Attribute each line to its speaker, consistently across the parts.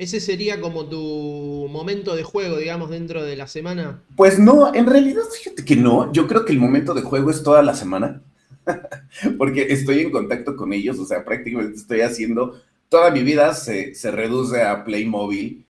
Speaker 1: Ese sería como tu momento de juego, digamos, dentro de la semana.
Speaker 2: Pues no, en realidad fíjate que no. Yo creo que el momento de juego es toda la semana, porque estoy en contacto con ellos, o sea, prácticamente estoy haciendo, toda mi vida se reduce a Playmobil.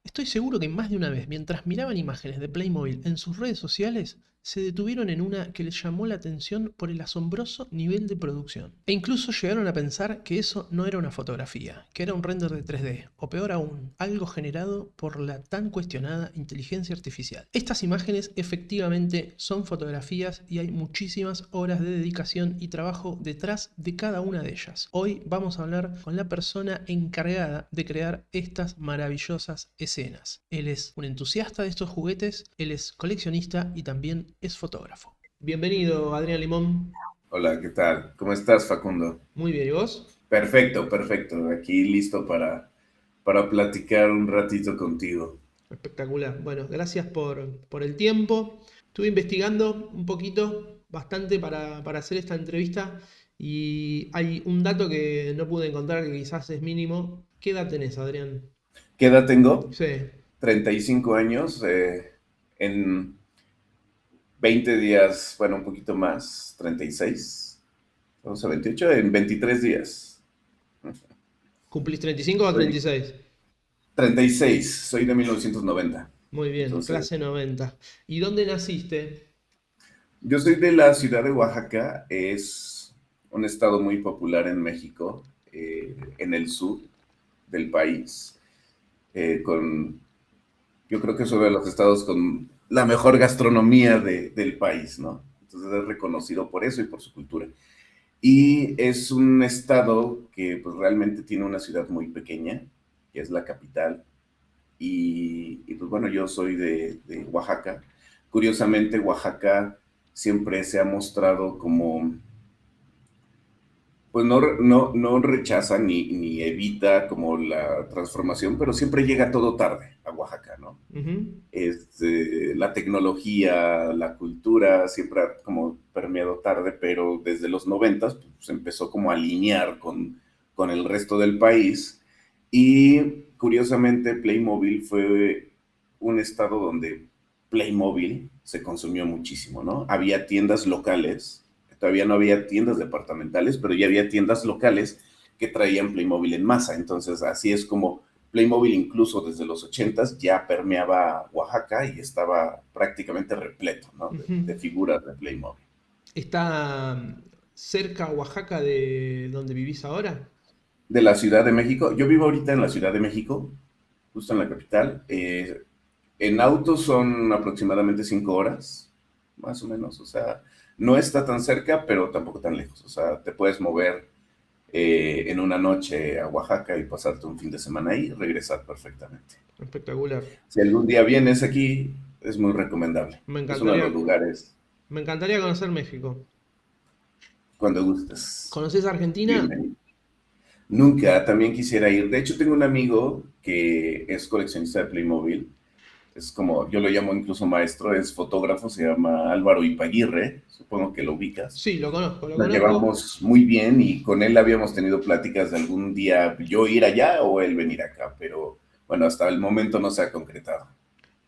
Speaker 1: Estoy seguro que más de una vez, mientras miraban imágenes de Playmobil en sus redes sociales, se detuvieron en una que les llamó la atención por el asombroso nivel de producción. E incluso llegaron a pensar que eso no era una fotografía, que era un render de 3D, o peor aún, algo generado por la tan cuestionada inteligencia artificial. Estas imágenes efectivamente son fotografías y hay muchísimas horas de dedicación y trabajo detrás de cada una de ellas. Hoy vamos a hablar con la persona encargada de crear estas maravillosas escenas. Él es un entusiasta de estos juguetes, él es coleccionista y también es fotógrafo. Bienvenido, Adrián Limón.
Speaker 2: Hola, ¿qué tal? ¿Cómo estás, Facundo?
Speaker 1: Muy bien, ¿y vos?
Speaker 2: Perfecto, perfecto. Aquí listo para platicar un ratito contigo.
Speaker 1: Espectacular. Bueno, gracias por el tiempo. Estuve investigando un poquito, bastante para hacer esta entrevista y hay un dato que no pude encontrar que quizás es mínimo. ¿Qué edad tenés, Adrián?
Speaker 2: ¿Qué edad tengo?
Speaker 1: Sí.
Speaker 2: 35 años. En 20 días, bueno, un poquito más, 36. Vamos a 28, en 23 días.
Speaker 1: ¿Cumplís 35 o
Speaker 2: Soy
Speaker 1: 36?
Speaker 2: 36, soy de 1990.
Speaker 1: Muy bien,
Speaker 2: Entonces,
Speaker 1: clase 90. ¿Y dónde naciste?
Speaker 2: yo soy de la ciudad de Oaxaca, es un estado muy popular en México, en el sur del país, con, yo creo que es uno de los estados con la mejor gastronomía del país, ¿no? Entonces es reconocido por eso y por su cultura. Y es un estado que pues realmente tiene una ciudad muy pequeña, que es la capital. Pues bueno, yo soy de Oaxaca. Curiosamente, Oaxaca siempre se ha mostrado como, pues no rechaza ni evita como la transformación, pero siempre llega todo tarde a Oaxaca, ¿no?
Speaker 1: Ujú.
Speaker 2: La tecnología, la cultura siempre ha como permeado tarde, pero desde los 90 pues, se empezó como a alinear con el resto del país. Y curiosamente Playmobil fue un estado donde Playmobil se consumió muchísimo, ¿no? Había tiendas locales, todavía no había tiendas departamentales, pero ya había tiendas locales que traían Playmobil en masa. Entonces así es como Playmobil incluso desde los 80s ya permeaba Oaxaca y estaba prácticamente repleto, ¿no? De
Speaker 1: Ujú.
Speaker 2: figuras de Playmobil.
Speaker 1: ¿Está cerca Oaxaca de donde vivís ahora?
Speaker 2: De la Ciudad de México, yo vivo ahorita en la Ciudad de México, justo en la capital. En auto son aproximadamente 5 horas, más o menos. O sea, no está tan cerca, pero tampoco tan lejos. O sea, te puedes mover en una noche a Oaxaca y pasarte un fin de semana ahí y regresar perfectamente.
Speaker 1: Espectacular.
Speaker 2: Si algún día vienes aquí, es muy recomendable.
Speaker 1: Me
Speaker 2: Es uno de los
Speaker 1: encantaría,
Speaker 2: lugares
Speaker 1: me encantaría conocer México.
Speaker 2: cuando gustes.
Speaker 1: ¿Conoces Argentina?
Speaker 2: Bienvenido. Nunca, también quisiera ir. De hecho, tengo un amigo que es coleccionista de Playmobil. Es como, yo lo llamo incluso maestro, es fotógrafo, se llama Álvaro Ipaguirre. Supongo que lo ubicas.
Speaker 1: Sí, lo conozco, lo
Speaker 2: Nos
Speaker 1: conozco.
Speaker 2: llevamos muy bien y con él habíamos tenido pláticas de algún día yo ir allá o él venir acá, pero bueno, hasta el momento no se ha concretado.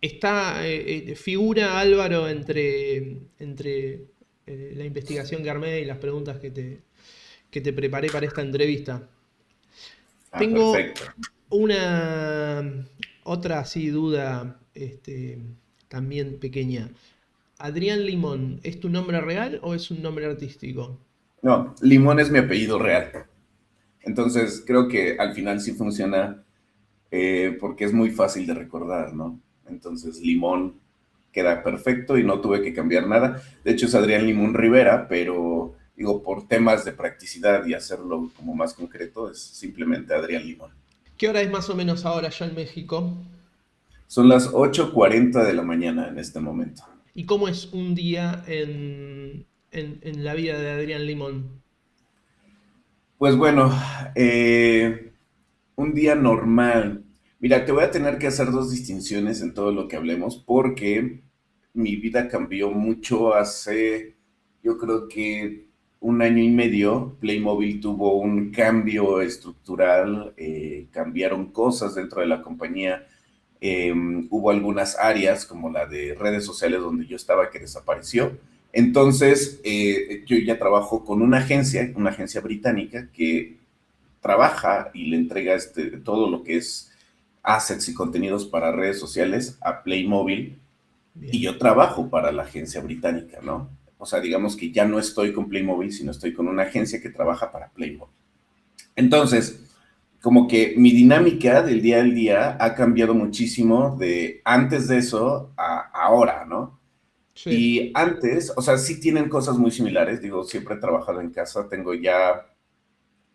Speaker 1: Está, figura Álvaro entre la investigación que armé y las preguntas que te preparé para esta entrevista.
Speaker 2: Ah,
Speaker 1: Tengo
Speaker 2: perfecto.
Speaker 1: una otra así duda, también pequeña. ¿Adrián Limón es tu nombre real o es un nombre artístico?
Speaker 2: No, Limón es mi apellido real. Entonces creo que al final sí funciona porque es muy fácil de recordar, ¿no? Entonces Limón queda perfecto y no tuve que cambiar nada. De hecho es Adrián Limón Rivera, pero digo, por temas de practicidad y hacerlo como más concreto, es simplemente Adrián Limón.
Speaker 1: ¿Qué hora es más o menos ahora allá en México?
Speaker 2: Son las 8:40 de la mañana en este momento.
Speaker 1: ¿Y cómo es un día en la vida de Adrián Limón?
Speaker 2: Pues bueno, un día normal. Mira, te voy a tener que hacer dos distinciones en todo lo que hablemos porque mi vida cambió mucho hace, yo creo que un año y medio, Playmobil tuvo un cambio estructural, cambiaron cosas dentro de la compañía. Hubo algunas áreas, como la de redes sociales, donde yo estaba, que desapareció. Entonces, yo ya trabajo con una agencia británica, que trabaja y le entrega todo lo que es assets y contenidos para redes sociales a Playmobil, y
Speaker 1: Bien.
Speaker 2: yo trabajo para la agencia británica, ¿no? O sea, digamos que ya no estoy con Playmobil, sino estoy con una agencia que trabaja para Playmobil. Entonces, como que mi dinámica del día al día ha cambiado muchísimo de antes de eso a ahora, ¿no?
Speaker 1: Sí.
Speaker 2: Y antes, o sea, sí tienen cosas muy similares. Digo, siempre he trabajado en casa. Tengo ya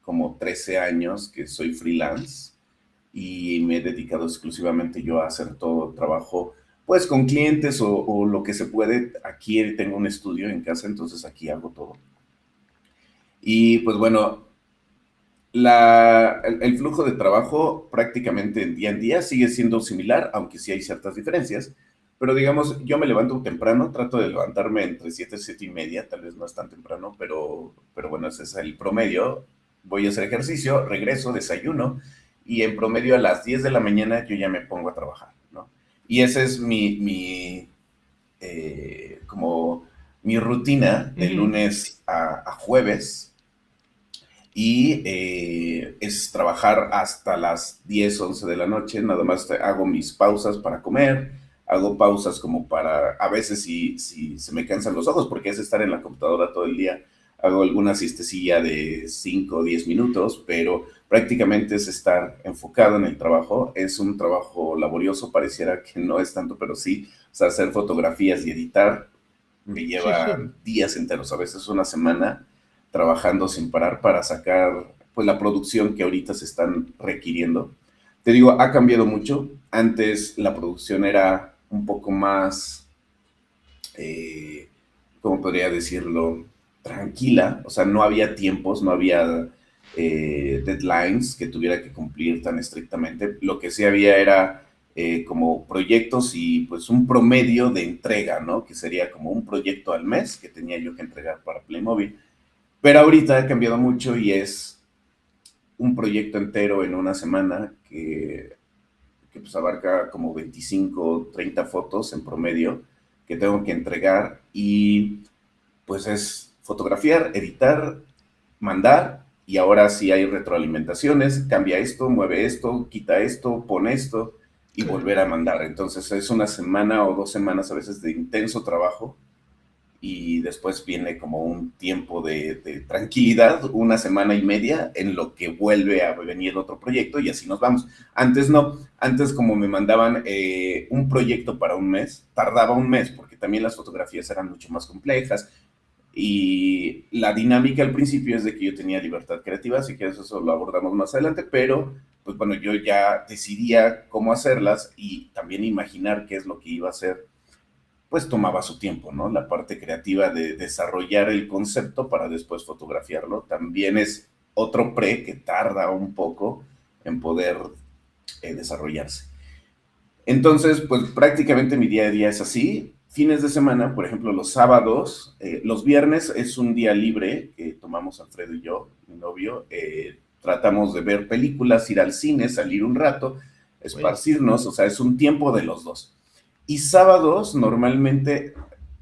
Speaker 2: como 13 años que soy freelance y me he dedicado exclusivamente yo a hacer todo trabajo, pues con clientes o lo que se puede. Aquí tengo un estudio en casa, entonces aquí hago todo. Y pues bueno, el flujo de trabajo prácticamente en día sigue siendo similar, aunque sí hay ciertas diferencias. Pero digamos, yo me levanto temprano, trato de levantarme entre 7 y 7 y media, tal vez no es tan temprano, pero bueno, ese es el promedio. Voy a hacer ejercicio, regreso, desayuno, y en promedio a las 10 de la mañana yo ya me pongo a trabajar, ¿no? Y ese es como mi rutina de
Speaker 1: Ujú.
Speaker 2: lunes a jueves, y es trabajar hasta las 10 11 de la noche. Nada más hago mis pausas para comer, hago pausas como para, a veces si se me cansan los ojos, porque es estar en la computadora todo el día, hago alguna siestecilla de 5 o 10 minutos, pero prácticamente es estar enfocado en el trabajo. Es un trabajo laborioso, pareciera que no es tanto, pero sí, o sea, hacer fotografías y editar me
Speaker 1: Sí,
Speaker 2: lleva
Speaker 1: sí.
Speaker 2: días enteros, a veces una semana, trabajando sin parar para sacar pues la producción que ahorita se están requiriendo. Te digo, ha cambiado mucho. Antes la producción era un poco más, eh, ¿cómo podría decirlo? Tranquila, o sea, no había tiempos, no había deadlines que tuviera que cumplir tan estrictamente. Lo que sí había era como proyectos y pues un promedio de entrega, ¿no? Que sería como un proyecto al mes que tenía yo que entregar para Playmobil. Pero ahorita ha cambiado mucho y es un proyecto entero en una semana que pues abarca como 25, 30 fotos en promedio que tengo que entregar, y pues es fotografiar, editar, mandar, y ahora sí hay retroalimentaciones, cambia esto, mueve esto, quita esto, pone esto, y
Speaker 1: Claro.
Speaker 2: volver a mandar. Entonces es una semana o 2 semanas a veces de intenso trabajo, y después viene como un tiempo de tranquilidad, una semana y media, en lo que vuelve a venir otro proyecto, y así nos vamos. Antes no, antes como me mandaban un proyecto para un mes, tardaba un mes, porque también las fotografías eran mucho más complejas, y la dinámica al principio es de que yo tenía libertad creativa, así que eso lo abordamos más adelante, pero pues bueno, yo ya decidía cómo hacerlas y también imaginar qué es lo que iba a hacer, pues tomaba su tiempo, ¿no? La parte creativa de desarrollar el concepto para después fotografiarlo también es otro que tarda un poco en poder desarrollarse. Entonces, pues prácticamente mi día a día es así. Fines de semana, por ejemplo, los sábados, los viernes es un día libre que tomamos Alfredo y yo, mi novio. Tratamos de ver películas, ir al cine, salir un rato,
Speaker 1: Buenísimo.
Speaker 2: esparcirnos, o sea, es un tiempo de los dos. Y sábados, normalmente,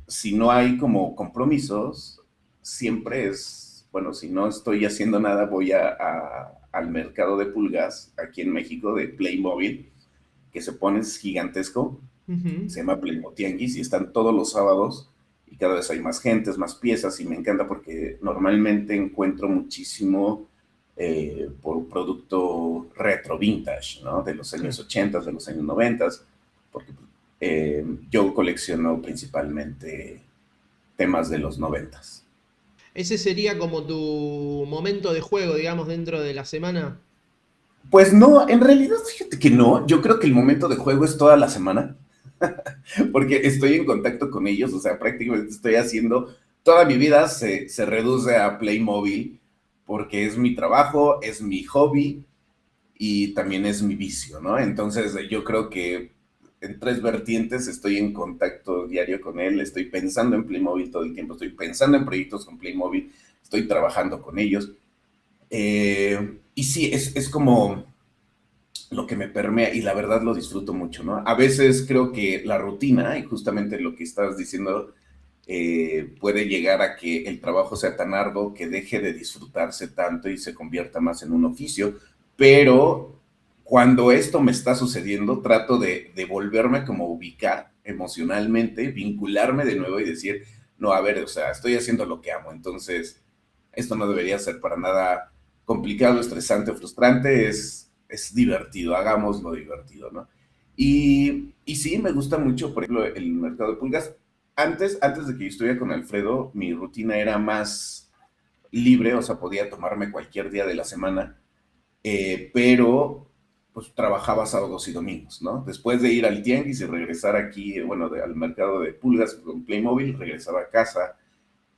Speaker 2: si no hay como compromisos, siempre es, bueno, si no estoy haciendo nada, voy al mercado de pulgas aquí en México de Playmobil, que se pone es gigantesco,
Speaker 1: Ujú.
Speaker 2: se llama Playmotianguis, y están todos los sábados, y cada vez hay más gentes, más piezas, y me encanta porque normalmente encuentro muchísimo por producto retro vintage, ¿no? De los años
Speaker 1: Claro.
Speaker 2: 80, de los años 90, porque yo colecciono principalmente temas de los 90.
Speaker 1: Ese sería como tu momento de juego, digamos, dentro de la semana.
Speaker 2: Pues no, en realidad fíjate que no, yo creo que el momento de juego es toda la semana, porque estoy en contacto con ellos, o sea, prácticamente estoy haciendo, toda mi vida se reduce a Playmobil, porque es mi trabajo, es mi hobby y también es mi vicio, ¿no? Entonces yo creo que en tres vertientes estoy en contacto diario con él, estoy pensando en Playmobil todo el tiempo, estoy pensando en proyectos con Playmobil, estoy trabajando con ellos. Y sí, es como lo que me permea y la verdad lo disfruto mucho, ¿no? A veces creo que la rutina, y justamente lo que estabas diciendo, puede llegar a que el trabajo sea tan arduo que deje de disfrutarse tanto y se convierta más en un oficio, pero cuando esto me está sucediendo, trato de volverme como a ubicar emocionalmente, vincularme de nuevo y decir, no, a ver, o sea, estoy haciendo lo que amo, entonces esto no debería ser para nada complicado, estresante, frustrante, es divertido, hagámoslo divertido, ¿no? Y sí, me gusta mucho, por ejemplo, el mercado de pulgas. Antes de que yo estuviera con Alfredo, mi rutina era más libre, o sea, podía tomarme cualquier día de la semana, pero pues trabajaba sábados y domingos, ¿no? Después de ir al tianguis y regresar aquí, bueno, al mercado de pulgas con Playmobil, regresaba a casa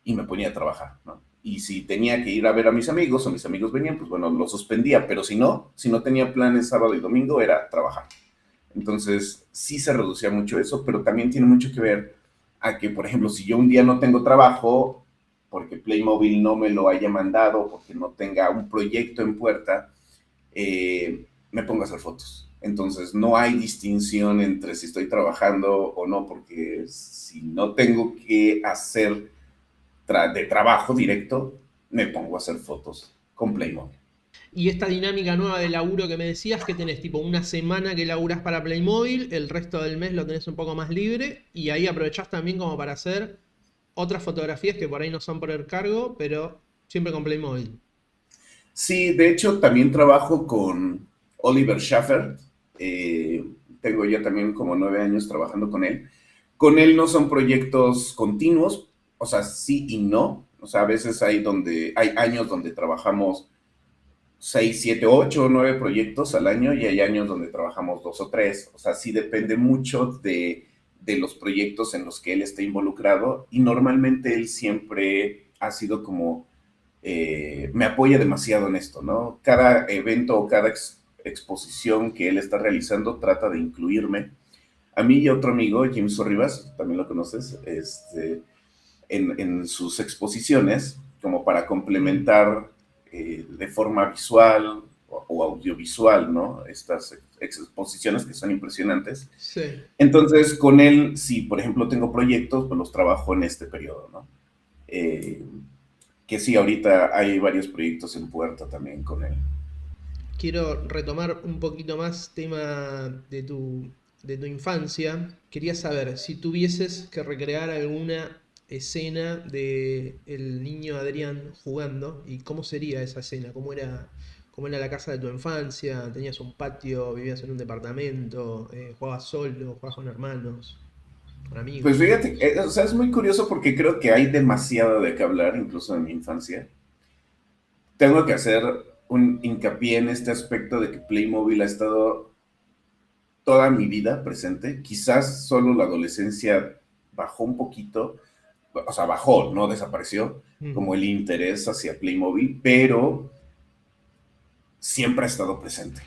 Speaker 2: y me ponía a trabajar, ¿no? Y si tenía que ir a ver a mis amigos o mis amigos venían, pues bueno, lo suspendía, pero si no tenía planes sábado y domingo, era trabajar. Entonces, sí se reducía mucho eso, pero también tiene mucho que ver a que, por ejemplo, si yo un día no tengo trabajo, porque Playmobil no me lo haya mandado, porque no tenga un proyecto en puerta, me pongo a hacer fotos. Entonces, no hay distinción entre si estoy trabajando o no, porque si no tengo que hacer de trabajo directo, me pongo a hacer fotos con Playmobil.
Speaker 1: Y esta dinámica nueva de laburo que me decías, que tenés tipo una semana que laburás para Playmobil, el resto del mes lo tenés un poco más libre y ahí aprovechás también como para hacer otras fotografías que por ahí no son por el cargo, pero siempre con Playmobil.
Speaker 2: Sí, de hecho también trabajo con Oliver Schaffer. Eh, Tengo ya también como 9 años trabajando con él. Con él no son proyectos continuos, o sea, sí y no. O sea, a veces hay años donde trabajamos 6, 7, 8, 9 proyectos al año y hay años donde trabajamos 2 o 3. O sea, sí depende mucho de los proyectos en los que él esté involucrado y normalmente él siempre ha sido como me apoya demasiado en esto, ¿no? Cada evento o cada exposición que él está realizando trata de incluirme. A mí y a otro amigo, James Rivas, también lo conoces, en sus exposiciones, como para
Speaker 1: Mm,
Speaker 2: complementar de forma visual o audiovisual, ¿no? Estas exposiciones que son impresionantes.
Speaker 1: sí.
Speaker 2: Entonces, con él, si por ejemplo tengo proyectos, pues los trabajo en este periodo, ¿no? Eh, que sí, ahorita hay varios proyectos en puerta también con él.
Speaker 1: Quiero retomar un poquito más tema de tu infancia. Quería saber si tuvieses que recrear alguna escena de el niño Adrián jugando y cómo sería esa escena, cómo era la casa de tu infancia, tenías un patio, vivías en un departamento, jugabas solo, jugabas con hermanos, con
Speaker 2: Pues
Speaker 1: amigos.
Speaker 2: fíjate, o sea, es muy curioso porque creo que hay demasiado de qué hablar, incluso en mi infancia. Tengo que hacer un hincapié en este aspecto de que Playmobil ha estado toda mi vida presente. Quizás solo la adolescencia bajó un poquito, o sea, bajó, no desapareció,
Speaker 1: Mm.
Speaker 2: como el interés hacia Playmobil, pero siempre ha estado presente.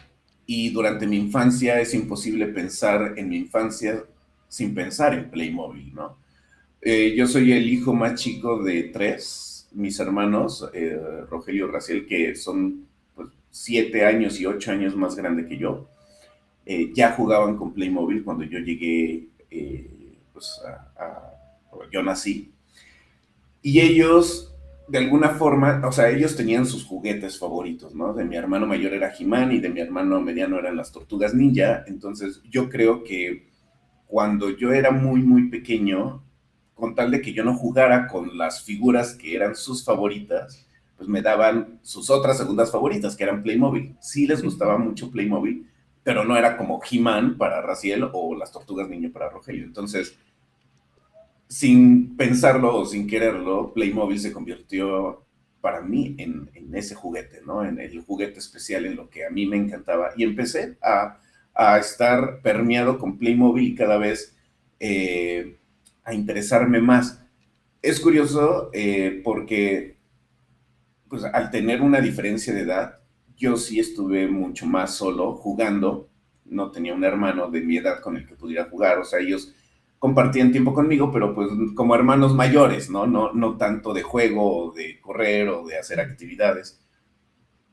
Speaker 2: Y durante mi infancia es imposible pensar en mi infancia sin pensar en Playmobil, ¿no? Yo soy el hijo más chico de tres, mis hermanos, Rogelio y Raciel, que son pues, 7 años y 8 años más grande que yo, ya jugaban con Playmobil cuando yo llegué, pues, yo nací. Y ellos, de alguna forma, o sea, ellos tenían sus juguetes favoritos, ¿no? De mi hermano mayor era He-Man y de mi hermano mediano eran las Tortugas Ninja. Entonces, yo creo que cuando yo era muy, muy pequeño, con tal de que yo no jugara con las figuras que eran sus favoritas, pues me daban sus otras segundas favoritas, que eran Playmobil. Sí les gustaba mucho Playmobil, pero no era como He-Man para Raciel o las Tortugas Niño para Rogelio. Entonces, sin pensarlo o sin quererlo, Playmobil se convirtió para mí en ese juguete, ¿no? En el juguete especial, en lo que a mí me encantaba. Y empecé a estar permeado con Playmobil y cada vez a interesarme más. Es curioso porque pues, al tener una diferencia de edad, yo sí estuve mucho más solo jugando. No tenía un hermano de mi edad con el que pudiera jugar. O sea, ellos compartían tiempo conmigo, pero pues como hermanos mayores, ¿no? No tanto de juego o de correr o de hacer
Speaker 1: Mm.
Speaker 2: actividades.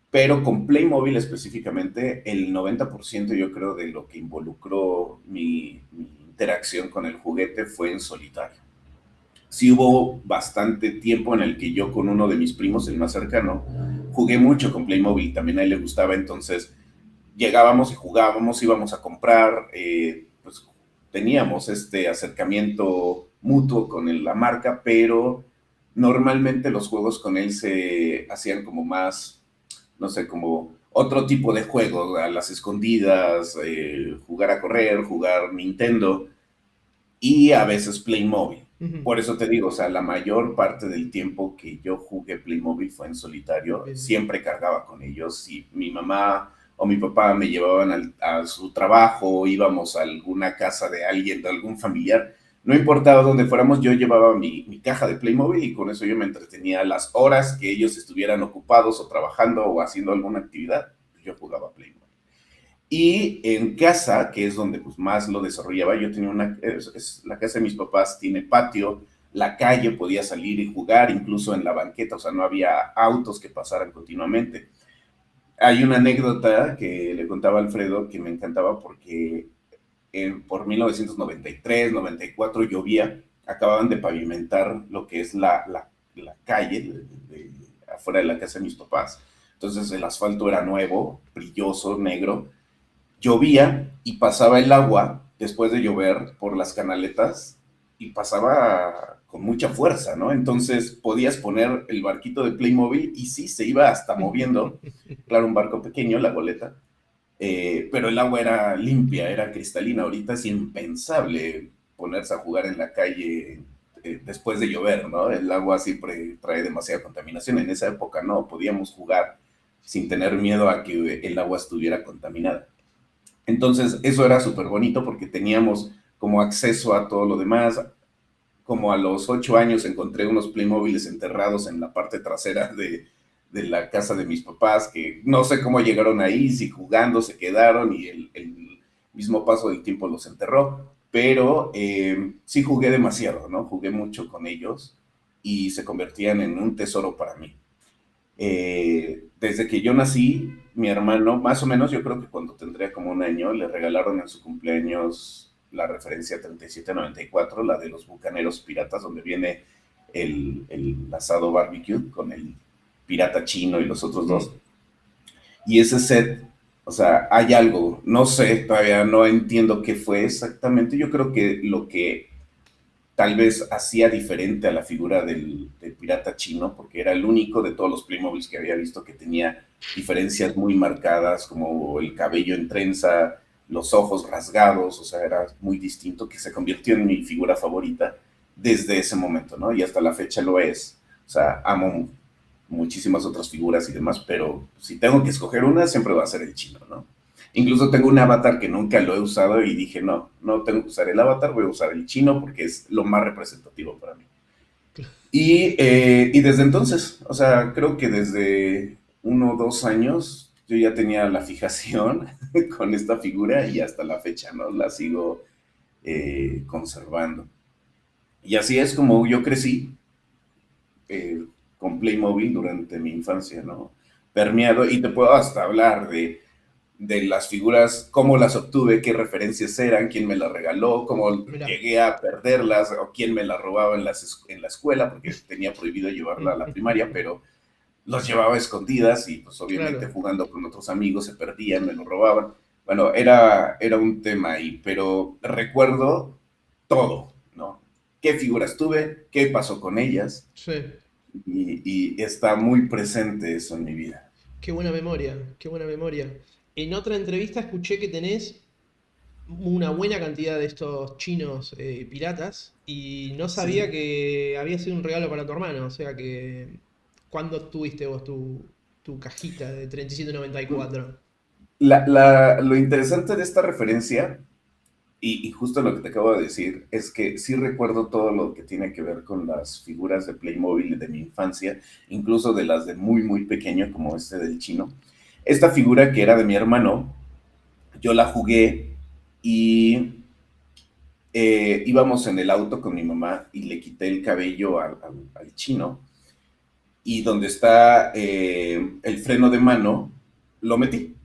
Speaker 2: Pero con Playmobil específicamente, el 90% yo creo de lo que involucró mi interacción con el juguete fue en solitario. Sí hubo bastante tiempo en el que yo con uno de mis primos, el más cercano, jugué mucho con Playmobil, también a él le gustaba, entonces llegábamos y jugábamos, íbamos a comprar, pues teníamos este acercamiento mutuo con la marca, pero normalmente los juegos con él se hacían como más, no sé, como otro tipo de juegos, a las escondidas, jugar a correr, jugar Nintendo y a veces Playmobil.
Speaker 1: Ujú.
Speaker 2: Por eso te digo, o sea, la mayor parte del tiempo que yo jugué Playmobil fue en solitario,
Speaker 1: Bien.
Speaker 2: siempre cargaba con ellos y mi mamá o mi papá me llevaban a su trabajo, íbamos a alguna casa de alguien, de algún familiar, no importaba dónde fuéramos, yo llevaba mi caja de Playmobil y con eso yo me entretenía las horas que ellos estuvieran ocupados o trabajando o haciendo alguna actividad, yo jugaba Playmobil. Y en casa, que es donde pues, más lo desarrollaba, yo tenía la casa de mis papás tiene patio, la calle, podía salir y jugar, incluso en la banqueta, o sea, no había autos que pasaran continuamente. Hay una anécdota que le contaba a Alfredo que me encantaba porque por 1993, 94 llovía, acababan de pavimentar lo que es la calle afuera de la casa de mis papás. Entonces el asfalto era nuevo, brilloso, negro, llovía y pasaba el agua después de llover por las canaletas y pasaba con mucha fuerza, ¿no? Entonces podías poner el barquito de Playmobil y sí, se iba hasta moviendo. Claro, un barco pequeño, la goleta, pero el agua era limpia, era cristalina. Ahorita es impensable ponerse a jugar en la calle después de llover, ¿no? El agua siempre trae demasiada contaminación. En esa época no, podíamos jugar sin tener miedo a que el agua estuviera contaminada. Entonces, eso era súper bonito porque teníamos como acceso a todo lo demás. Como a los 8 años encontré unos Playmobiles enterrados en la parte trasera de la casa de mis papás, que no sé cómo llegaron ahí, si jugando se quedaron y el mismo paso del tiempo los enterró, pero sí jugué demasiado, ¿no? Jugué mucho con ellos y se convertían en un tesoro para mí. Desde que yo nací, mi hermano, más o menos, yo creo que cuando tendría como un año, le regalaron en su cumpleaños la referencia 3794, la de los bucaneros piratas, donde viene el asado barbecue con el pirata chino y los otros
Speaker 1: Mm.
Speaker 2: dos. Y ese set, o sea, hay algo, no sé, todavía no entiendo qué fue exactamente. Yo creo que lo que tal vez hacía diferente a la figura del pirata chino, porque era el único de todos los Playmobiles que había visto que tenía diferencias muy marcadas, como el cabello en trenza, los ojos rasgados, o sea, era muy distinto, que se convirtió en mi figura favorita desde ese momento, ¿no? Y hasta la fecha lo es. O sea, amo muchísimas otras figuras y demás, pero si tengo que escoger una, siempre va a ser el chino, ¿no? Incluso tengo un avatar que nunca lo he usado y dije, no, no tengo que usar el avatar, voy a usar el chino porque es lo más representativo para mí. Y desde entonces, o sea, creo que desde 1 o 2 años yo ya tenía la fijación con esta figura y hasta la fecha, ¿no? La sigo conservando. Y así es como yo crecí con Playmobil durante mi infancia, ¿no? Permeado, y te puedo hasta hablar de las figuras, cómo las obtuve, qué referencias eran, quién me las regaló, cómo
Speaker 1: Mirá.
Speaker 2: llegué a perderlas o quién me las robaba en la escuela, porque tenía prohibido llevarla a la primaria, pero los llevaba escondidas y pues obviamente
Speaker 1: Claro.
Speaker 2: jugando con otros amigos se perdían, me lo robaban. Bueno, era un tema ahí, pero recuerdo todo, ¿no? ¿Qué figuras tuve? ¿Qué pasó con ellas?
Speaker 1: Sí.
Speaker 2: Y está muy presente eso en mi vida.
Speaker 1: Qué buena memoria, qué buena memoria. En otra entrevista escuché que tenés una buena cantidad de estos chinos piratas y no sabía
Speaker 2: Sí.
Speaker 1: que había sido un regalo para tu hermano. O sea que, ¿cuándo tuviste vos tu cajita de 3794?
Speaker 2: Lo interesante de esta referencia, y justo lo que te acabo de decir, es que sí recuerdo todo lo que tiene que ver con las figuras de Playmobil de mi infancia, incluso de las de muy, muy pequeño, como este del chino. Esta figura que era de mi hermano, yo la jugué y íbamos en el auto con mi mamá y le quité el cabello al chino y donde está el freno de mano, lo metí.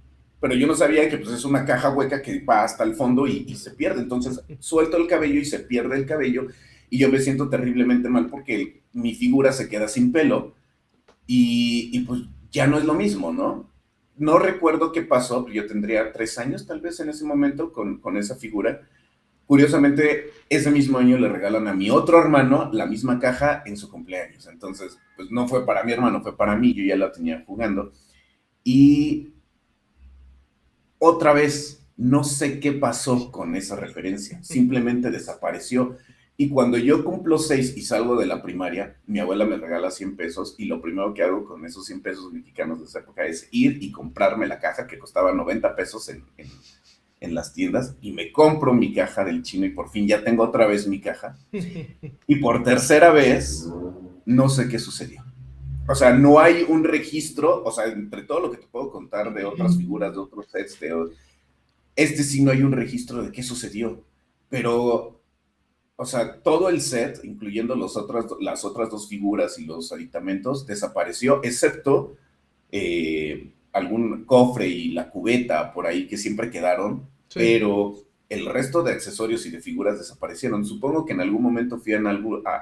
Speaker 2: Pero yo no sabía que pues, es una caja hueca que va hasta el fondo y se pierde. Entonces suelto el cabello y se pierde el cabello y yo me siento terriblemente mal porque mi figura se queda sin pelo y pues ya no es lo mismo, ¿no? No recuerdo qué pasó, yo tendría 3 años tal vez en ese momento con esa figura. Curiosamente, ese mismo año le regalan a mi otro hermano la misma caja en su cumpleaños. Entonces, pues no fue para mi hermano, fue para mí, yo ya la tenía jugando. Y otra vez, no sé qué pasó con esa referencia, simplemente desapareció. Y cuando yo cumplo 6 y salgo de la primaria, mi abuela me regala 100 pesos y lo primero que hago con esos 100 pesos mexicanos de esa época es ir y comprarme la caja que costaba 90 pesos en las tiendas y me compro mi caja del chino y por fin ya tengo otra vez mi caja. Y por tercera vez, no sé qué sucedió. O sea, no hay un registro, o sea, entre todo lo que te puedo contar de otras figuras, de otros sets, este sí no hay un registro de qué sucedió. Pero, o sea, todo el set, incluyendo las otras dos figuras y los aditamentos, desapareció, excepto algún cofre y la cubeta por ahí que siempre quedaron,
Speaker 1: Sí.
Speaker 2: pero el resto de accesorios y de figuras desaparecieron. Supongo que en algún momento fui a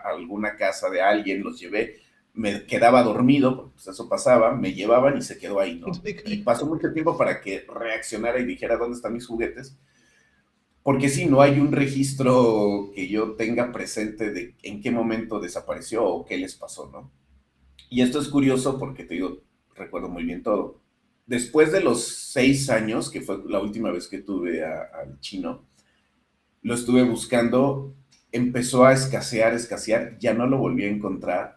Speaker 2: alguna casa de alguien, los llevé, me quedaba dormido, porque pues eso pasaba, me llevaban y se quedó ahí, ¿no? Y pasó mucho tiempo para que reaccionara y dijera, ¿dónde están mis juguetes? Porque sí, no hay un registro que yo tenga presente de en qué momento desapareció o qué les pasó, ¿no? Y esto es curioso porque te digo, recuerdo muy bien todo. Después de los 6 años, que fue la última vez que tuve al chino, lo estuve buscando, empezó a escasear, ya no lo volví a encontrar.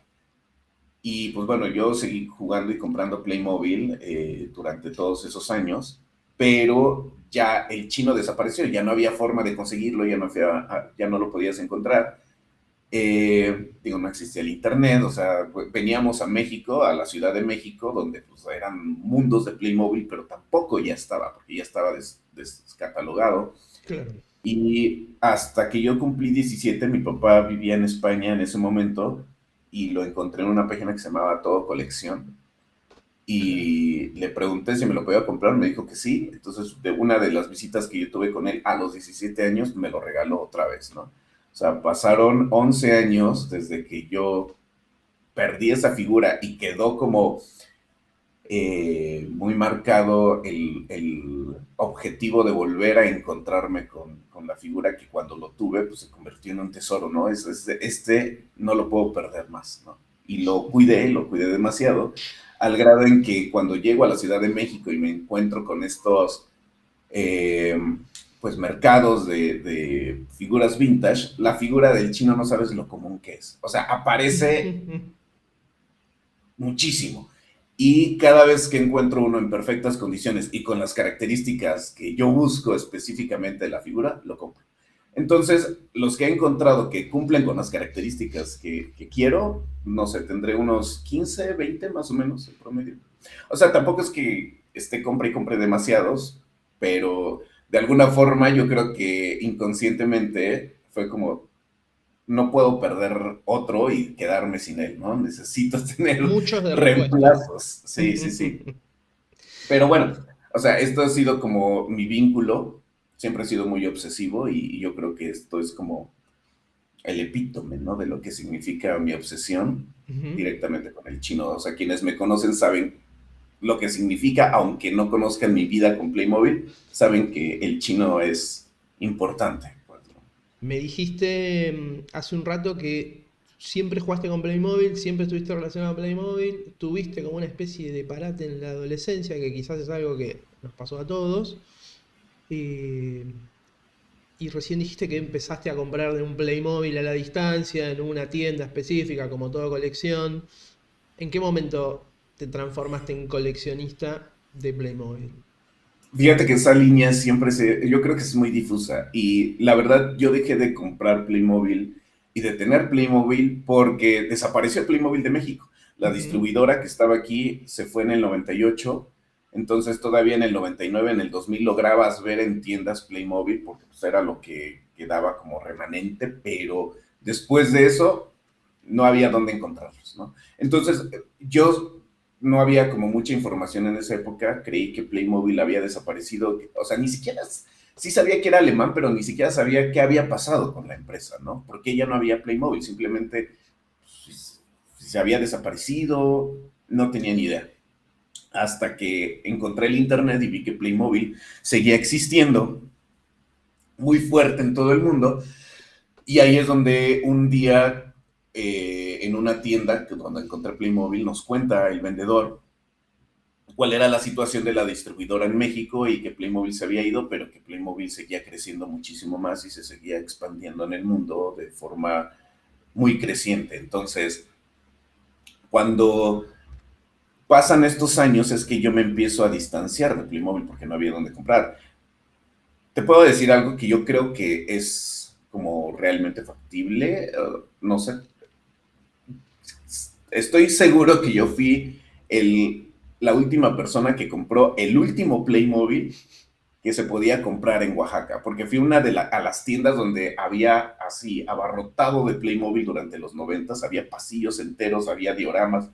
Speaker 2: Y pues bueno, yo seguí jugando y comprando Playmobil durante todos esos años, pero ya el chino desapareció, ya no había forma de conseguirlo, ya no lo podías encontrar. Digo, no existía el internet, o sea, pues, veníamos a México, a la Ciudad de México, donde pues eran mundos de Playmobil, pero tampoco ya estaba, porque ya estaba descatalogado.
Speaker 1: Claro.
Speaker 2: Y hasta que yo cumplí 17, mi papá vivía en España en ese momento y lo encontré en una página que se llamaba Todo Colección y le pregunté si me lo podía comprar, me dijo que sí, entonces de una de las visitas que yo tuve con él a los 17 años me lo regaló otra vez, ¿no? O sea, pasaron 11 años desde que yo perdí esa figura y quedó como muy marcado el objetivo de volver a encontrarme con la figura que cuando lo tuve, pues se convirtió en un tesoro, ¿no? Este no lo puedo perder más, ¿no? Y lo cuidé demasiado, al grado en que cuando llego a la Ciudad de México y me encuentro con estos, pues, mercados de figuras vintage, la figura del chino no sabes lo común que es. O sea, aparece muchísimo. Y cada vez que encuentro uno en perfectas condiciones y con las características que yo busco específicamente de la figura, lo compro. Entonces, los que he encontrado que cumplen con las características que quiero, no sé, tendré unos 15, 20 más o menos en promedio. O sea, tampoco es que compre y compre demasiados, pero de alguna forma yo creo que inconscientemente fue como, no puedo perder otro y quedarme sin él, ¿no? Necesito tener
Speaker 1: Muchos de repuesto.
Speaker 2: reemplazos. Sí, sí, sí. Pero bueno, o sea, esto ha sido como mi vínculo. Siempre he sido muy obsesivo y yo creo que esto es como el epítome, ¿no? De lo que significa mi obsesión directamente con el chino. O sea, quienes me conocen saben lo que significa, aunque no conozcan mi vida con Playmobil, saben que el chino es importante.
Speaker 1: Me dijiste hace un rato que siempre jugaste con Playmobil, siempre estuviste relacionado a Playmobil, tuviste como una especie de parate en la adolescencia, que quizás es algo que nos pasó a todos, y, y recién dijiste que empezaste a comprar de un Playmobil a la distancia, en una tienda específica, como toda colección. ¿En qué momento te transformaste en coleccionista de Playmobil?
Speaker 2: Fíjate que esa línea yo creo que es muy difusa y la verdad yo dejé de comprar Playmobil y de tener Playmobil porque desapareció Playmobil de México. La
Speaker 1: Ujú.
Speaker 2: distribuidora que estaba aquí se fue en el 98 y ocho Entonces todavía en el 99, en el 2000 lograbas ver en tiendas Playmobil porque pues, era lo que quedaba como remanente, pero después de eso no había dónde encontrarlos, ¿no? Entonces yo no había como mucha información en esa época, creí que Playmobil había desaparecido, o sea, ni siquiera, sí sabía que era alemán, pero ni siquiera sabía qué había pasado con la empresa, ¿no? Porque ya no había Playmobil, simplemente pues, se había desaparecido, no tenía ni idea. Hasta que encontré el internet y vi que Playmobil seguía existiendo muy fuerte en todo el mundo. Y ahí es donde un día en una tienda donde encontré Playmobil nos cuenta el vendedor cuál era la situación de la distribuidora en México y que Playmobil se había ido, pero que Playmobil seguía creciendo muchísimo más y se seguía expandiendo en el mundo de forma muy creciente. Entonces, cuando pasan estos años es que yo me empiezo a distanciar de Playmobil porque no había dónde comprar. Te puedo decir algo que yo creo que es como realmente factible, no sé, estoy seguro que yo fui la última persona que compró el último Playmobil que se podía comprar en Oaxaca, porque fui a las tiendas donde había así abarrotado de Playmobil durante los 90, había pasillos enteros, había dioramas,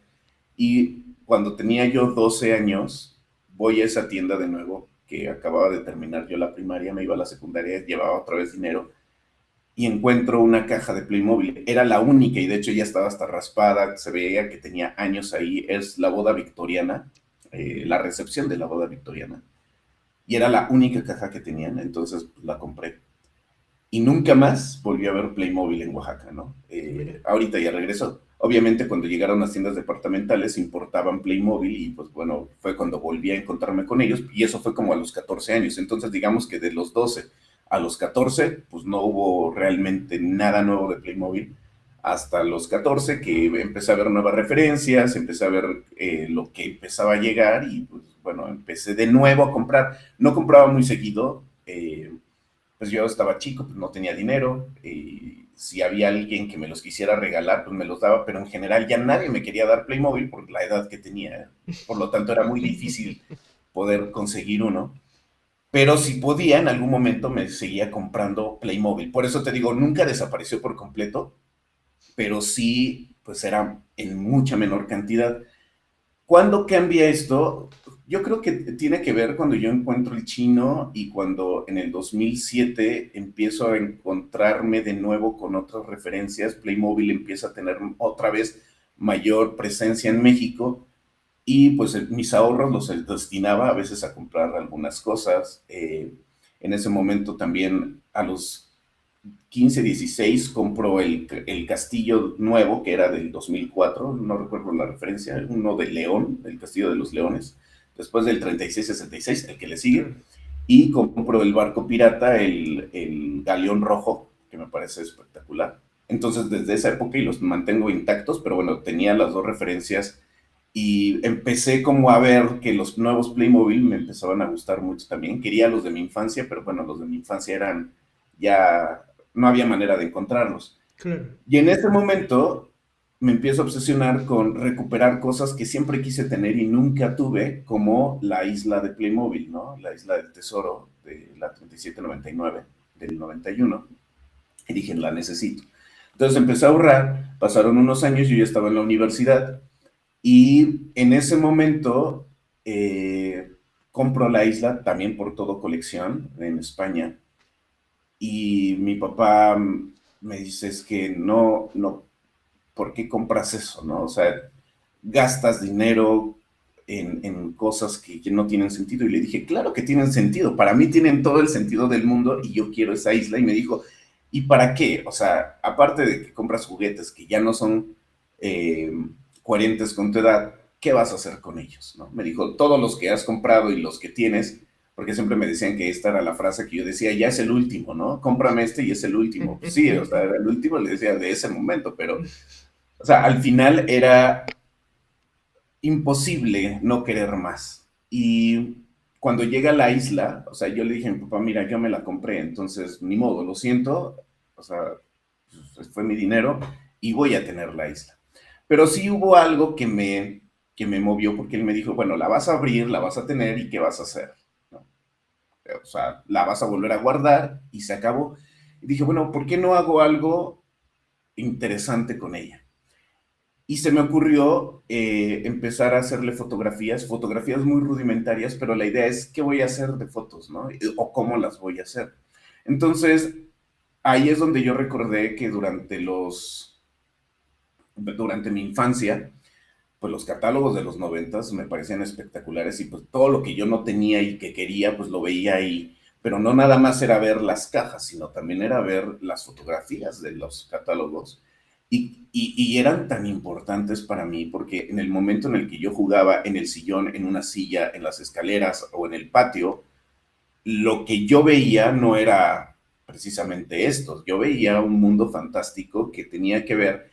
Speaker 2: y cuando tenía yo 12 años, voy a esa tienda de nuevo, que acababa de terminar yo la primaria, me iba a la secundaria, llevaba otra vez dinero, y encuentro una caja de Playmobil. Era la única y de hecho ya estaba hasta raspada, se veía que tenía años ahí. Es la boda victoriana, la recepción de la boda victoriana. Y era la única caja que tenían, entonces pues, la compré. Y nunca más volví a ver Playmobil en Oaxaca, ¿no?
Speaker 1: Mira.
Speaker 2: Ahorita ya regresó. Obviamente cuando llegaron las tiendas departamentales importaban Playmobil y pues bueno, fue cuando volví a encontrarme con ellos y eso fue como a los 14 años. Entonces digamos que de los 12 a los 14 pues no hubo realmente nada nuevo de Playmobil hasta los 14 que empecé a ver nuevas referencias, empecé a ver lo que empezaba a llegar y pues bueno, empecé de nuevo a comprar. No compraba muy seguido, pues yo estaba chico, pues no tenía dinero, y si había alguien que me los quisiera regalar, pues me los daba, pero en general ya nadie me quería dar Playmobil por la edad que tenía, por lo tanto era muy difícil poder conseguir uno, pero si podía, en algún momento me seguía comprando Playmobil, por eso te digo, nunca desapareció por completo, pero sí, pues era en mucha menor cantidad. ¿Cuándo cambia esto? Yo creo que tiene que ver cuando yo encuentro el chino y cuando en el 2007 empiezo a encontrarme de nuevo con otras referencias. Playmobil empieza a tener otra vez mayor presencia en México y pues mis ahorros los destinaba a veces a comprar algunas cosas. En ese momento también a los 15, 16 compró el castillo nuevo, que era del 2004, no recuerdo la referencia, uno de León, el castillo de los Leones, después del 3666, el que le sigue,
Speaker 1: Claro.
Speaker 2: y compró el barco pirata, el Galeón Rojo, que me parece espectacular. Entonces, desde esa época, y los mantengo intactos, pero bueno, tenía las dos referencias y empecé como a ver que los nuevos Playmobil me empezaban a gustar mucho también. Quería los de mi infancia, pero bueno, los de mi infancia eran ya, no había manera de encontrarlos.
Speaker 1: Claro.
Speaker 2: Y en ese momento me empiezo a obsesionar con recuperar cosas que siempre quise tener y nunca tuve, como la isla de Playmobil, ¿no? La isla del tesoro de la 3799 del 91. Y dije, la necesito. Entonces empecé a ahorrar, pasaron unos años, yo ya estaba en la universidad y en ese momento compro la isla también por todo colección en España y mi papá me dice es que no, no, ¿por qué compras eso? ¿No? O sea, gastas dinero en cosas que no tienen sentido y le dije, claro que tienen sentido, para mí tienen todo el sentido del mundo y yo quiero esa isla y me dijo, ¿y para qué? O sea, aparte de que compras juguetes que ya no son eh, coherentes con tu edad, ¿qué vas a hacer con ellos? ¿No? Me dijo, todos los que has comprado y los que tienes, porque siempre me decían que esta era la frase que yo decía, ya es el último, ¿no? Cómprame este y es el último. Pues sí, o sea, era el último, le decía de ese momento, pero, o sea, al final era imposible no querer más. Y cuando llega a la isla, o sea, yo le dije a mi papá, mira, yo me la compré, entonces ni modo, lo siento, o sea, pues, fue mi dinero y voy a tener la isla. Pero sí hubo algo que me que me movió porque él me dijo, bueno, la vas a abrir, la vas a tener y ¿qué vas a hacer? ¿No? O sea, la vas a volver a guardar y se acabó. Y dije, bueno, ¿por qué no hago algo interesante con ella? Y se me ocurrió empezar a hacerle fotografías, fotografías muy rudimentarias, pero la idea es qué voy a hacer de fotos, ¿no? O cómo las voy a hacer. Entonces, ahí es donde yo recordé que durante mi infancia, pues los catálogos de los noventas me parecían espectaculares y pues todo lo que yo no tenía y que quería, pues lo veía ahí. Pero no nada más era ver las cajas, sino también era ver las fotografías de los catálogos. Y eran tan importantes para mí porque en el momento en el que yo jugaba en el sillón, en una silla, en las escaleras o en el patio, lo que yo veía no era precisamente esto. Yo veía un mundo fantástico que tenía que ver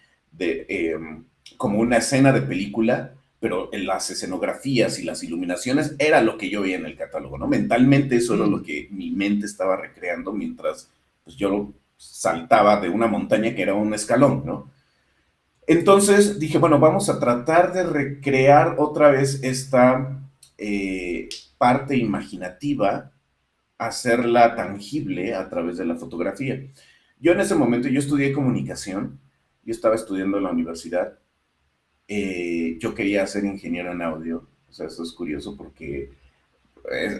Speaker 2: como una escena de película, pero en las escenografías y las iluminaciones era lo que yo veía en el catálogo, ¿no? Mentalmente eso era lo
Speaker 1: Mm,
Speaker 2: que mi mente estaba recreando mientras pues, yo saltaba de una montaña que era un escalón, ¿no? Entonces dije, bueno, vamos a tratar de recrear otra vez esta parte imaginativa, hacerla tangible a través de la fotografía. Yo en ese momento, yo estudié comunicación, yo estaba estudiando en la universidad, yo quería ser ingeniero en audio, o sea, eso es curioso porque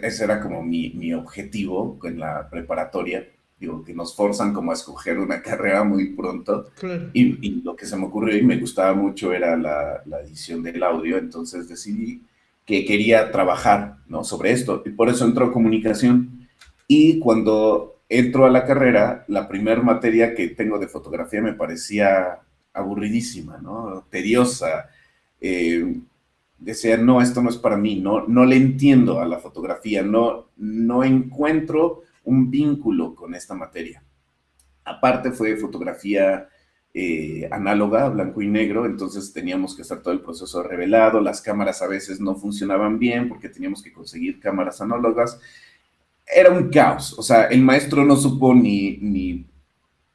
Speaker 2: ese era como mi objetivo en la preparatoria, digo, que nos forzan como a escoger una carrera muy pronto,
Speaker 1: claro.
Speaker 2: y lo que se me ocurrió y me gustaba mucho era la edición del audio, entonces decidí que quería trabajar, ¿no? Sobre esto, y por eso entró a comunicación. Y cuando entro a la carrera, la primera materia que tengo de fotografía me parecía aburridísima, ¿no? Tediosa. Eh, Decía, no, esto no es para mí, no, no le entiendo a la fotografía, no, no encuentro un vínculo con esta materia. Aparte fue fotografía análoga, blanco y negro, entonces teníamos que hacer todo el proceso revelado, las cámaras a veces no funcionaban bien porque teníamos que conseguir cámaras análogas. Era un caos, o sea, el maestro no supo ni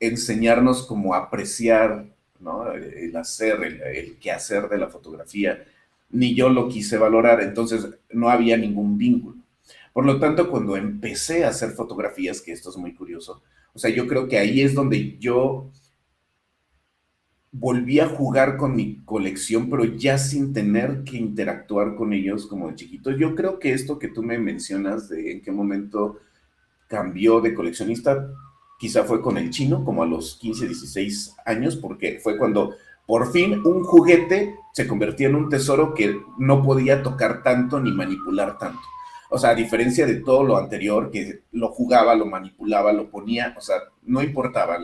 Speaker 2: enseñarnos cómo apreciar, ¿no? El hacer, el quehacer de la fotografía, ni yo lo quise valorar, entonces no había ningún vínculo. Por lo tanto, cuando empecé a hacer fotografías, que esto es muy curioso, o sea, yo creo que ahí es donde yo volví a jugar con mi colección, pero ya sin tener que interactuar con ellos como de chiquito. Yo creo que esto que tú me mencionas de en qué momento cambió de coleccionista, quizá fue con el chino, como a los 15, 16 años, porque fue cuando por fin un juguete se convertía en un tesoro que no podía tocar tanto ni manipular tanto. O sea, a diferencia de todo lo anterior, que lo jugaba, lo manipulaba, lo ponía, o sea, no importaba,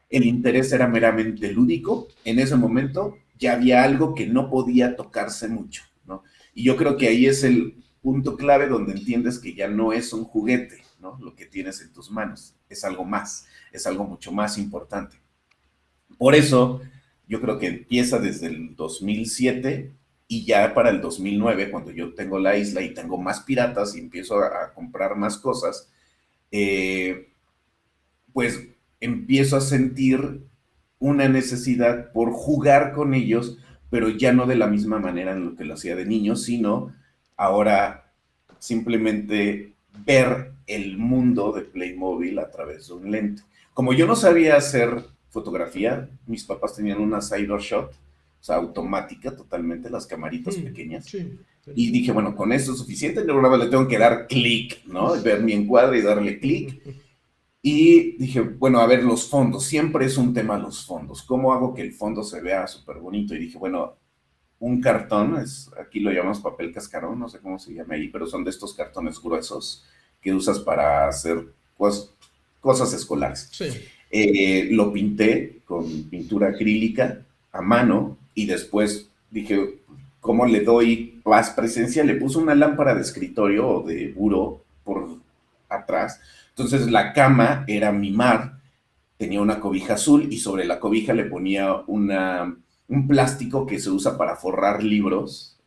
Speaker 2: el interés era meramente lúdico, en ese momento ya había algo que no podía tocarse mucho, ¿no? Y yo creo que ahí es el punto clave donde entiendes que ya no es un juguete, ¿no? Lo que tienes en tus manos, es algo más, es algo mucho más importante. Por eso, yo creo que empieza desde el 2007 y ya para el 2009, cuando yo tengo la isla y tengo más piratas y empiezo a comprar más cosas, eh, pues empiezo a sentir una necesidad por jugar con ellos, pero ya no de la misma manera en lo que lo hacía de niño, sino ahora simplemente ver el mundo de Playmobil a través de un lente. Como yo no sabía hacer fotografía, mis papás tenían una Cybershot, o sea, automática totalmente, las camaritas
Speaker 1: Mm,
Speaker 2: pequeñas.
Speaker 1: sí,
Speaker 2: Y
Speaker 1: sí.
Speaker 2: dije, bueno, con eso es suficiente, yo ahora le tengo que dar clic, ¿no? Ver mi encuadre y darle clic. Y dije, bueno, a ver, los fondos, siempre es un tema los fondos. ¿Cómo hago que el fondo se vea súper bonito? Y dije, bueno, un cartón, aquí lo llamamos papel cascarón, no sé cómo se llama ahí, pero son de estos cartones gruesos que usas para hacer cosas escolares.
Speaker 1: Sí.
Speaker 2: Lo pinté con pintura acrílica a mano y después dije, ¿cómo le doy más presencia? Le puse una lámpara de escritorio o de buró por atrás. Entonces la cama era mi mar, tenía una cobija azul y sobre la cobija le ponía un plástico que se usa para forrar libros,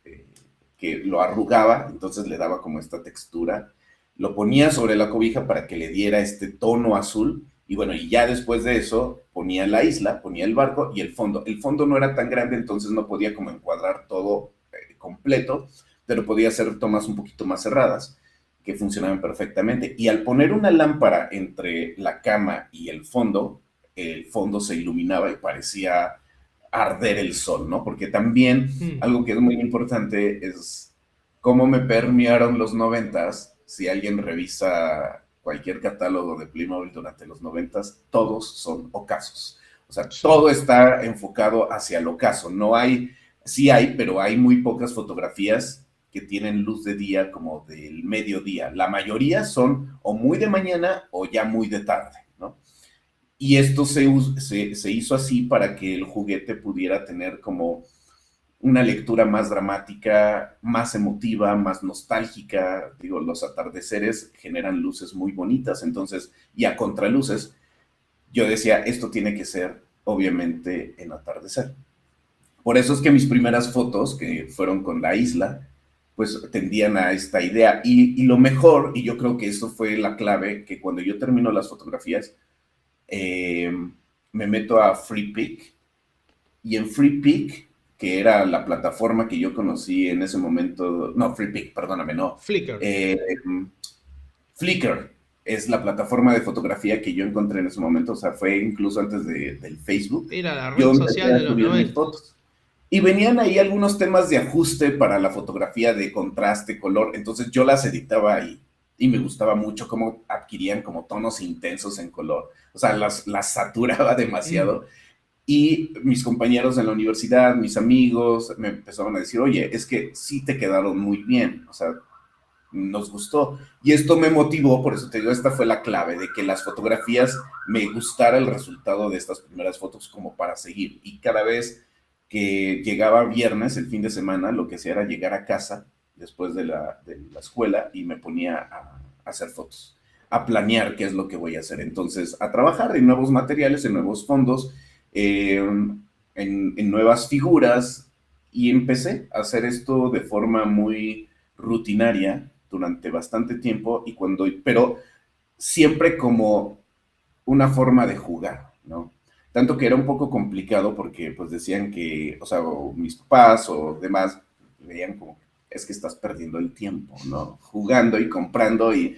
Speaker 2: que lo arrugaba, entonces le daba como esta textura. Lo ponía sobre la cobija para que le diera este tono azul. Y bueno, y ya después de eso ponía la isla, ponía el barco y el fondo. El fondo no era tan grande, entonces no podía como encuadrar todo completo, pero podía hacer tomas un poquito más cerradas, que funcionaban perfectamente. Y al poner una lámpara entre la cama y el fondo se iluminaba y parecía arder el sol, ¿no? Porque también algo que es muy importante es cómo me permearon los noventas. Si alguien revisa cualquier catálogo de Playmobil durante los noventas, todos son ocasos. O sea,
Speaker 1: Sí.
Speaker 2: todo está enfocado hacia el ocaso. No hay, sí hay, pero hay muy pocas fotografías que tienen luz de día como del mediodía. La mayoría son o muy de mañana o ya muy de tarde, ¿no? Y esto se hizo así para que el juguete pudiera tener como una lectura más dramática, más emotiva, más nostálgica. Digo, los atardeceres generan luces muy bonitas, entonces, y a contraluces, yo decía, esto tiene que ser, obviamente, en atardecer. Por eso es que mis primeras fotos, que fueron con la isla, pues tendían a esta idea. Y lo mejor, y yo creo que eso fue la clave, que cuando yo termino las fotografías, eh, me meto a FreePic, y en FreePic, que era la plataforma que yo conocí en ese momento, no, FreePic, perdóname, no,
Speaker 1: Flickr.
Speaker 2: eh, Flickr es la plataforma de fotografía que yo encontré en ese momento, o sea, fue incluso antes del Facebook,
Speaker 1: Era la
Speaker 2: yo
Speaker 1: red
Speaker 2: empecé
Speaker 1: social de
Speaker 2: a
Speaker 1: los
Speaker 2: subir mis
Speaker 1: 90.
Speaker 2: fotos. Y venían ahí algunos temas de ajuste para la fotografía de contraste, color, entonces yo las editaba ahí y me gustaba mucho cómo adquirían como tonos intensos en color, o sea, las saturaba demasiado. Y mis compañeros en la universidad, mis amigos, me empezaron a decir, oye, es que sí te quedaron muy bien, o sea, nos gustó. Y esto me motivó, por eso te digo, esta fue la clave, de que las fotografías me gustara el resultado de estas primeras fotos como para seguir. Y cada vez que llegaba viernes, el fin de semana, lo que hacía era llegar a casa después de la escuela y me ponía a hacer fotos, a planear qué es lo que voy a hacer. Entonces, a trabajar en nuevos materiales, en nuevos fondos, en nuevas figuras, y empecé a hacer esto de forma muy rutinaria durante bastante tiempo, pero siempre como una forma de jugar, ¿no? Tanto que era un poco complicado porque pues decían que, o sea, o mis papás o demás veían como, es que estás perdiendo el tiempo, ¿no? Jugando y comprando y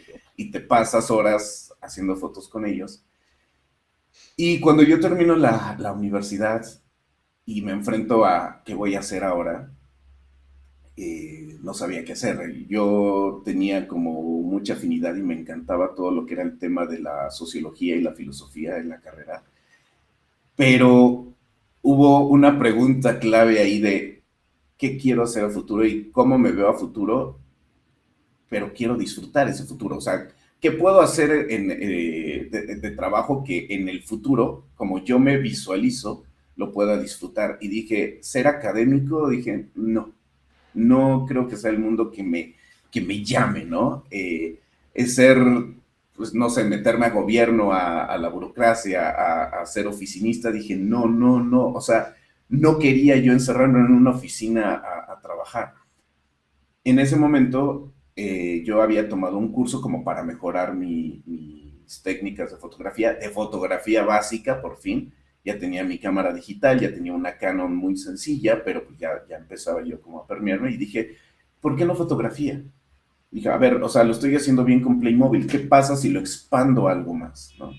Speaker 2: te pasas horas haciendo fotos con ellos. Y cuando yo termino la universidad y me enfrento a qué voy a hacer ahora, no sabía qué hacer. Yo tenía como mucha afinidad y me encantaba todo lo que era el tema de la sociología y la filosofía en la carrera, pero hubo una pregunta clave ahí de qué quiero hacer a futuro y cómo me veo a futuro, pero quiero disfrutar ese futuro. O sea, ¿qué puedo hacer de trabajo que en el futuro, como yo me visualizo, lo pueda disfrutar? Y dije, ser académico, dije, no, no creo que sea el mundo que me llame, ¿no? Es ser, pues no sé, meterme a gobierno, a la burocracia, a ser oficinista, dije, no, no, no, o sea, no quería yo encerrarme en una oficina a trabajar. En ese momento yo había tomado un curso como para mejorar mis técnicas de fotografía básica, por fin. Ya tenía mi cámara digital, ya tenía una Canon muy sencilla, pero pues ya empezaba yo como a permearme y dije, ¿por qué no fotografía? Dije, a ver, o sea, lo estoy haciendo bien con Playmobil, ¿qué pasa si lo expando a algo más, ¿no?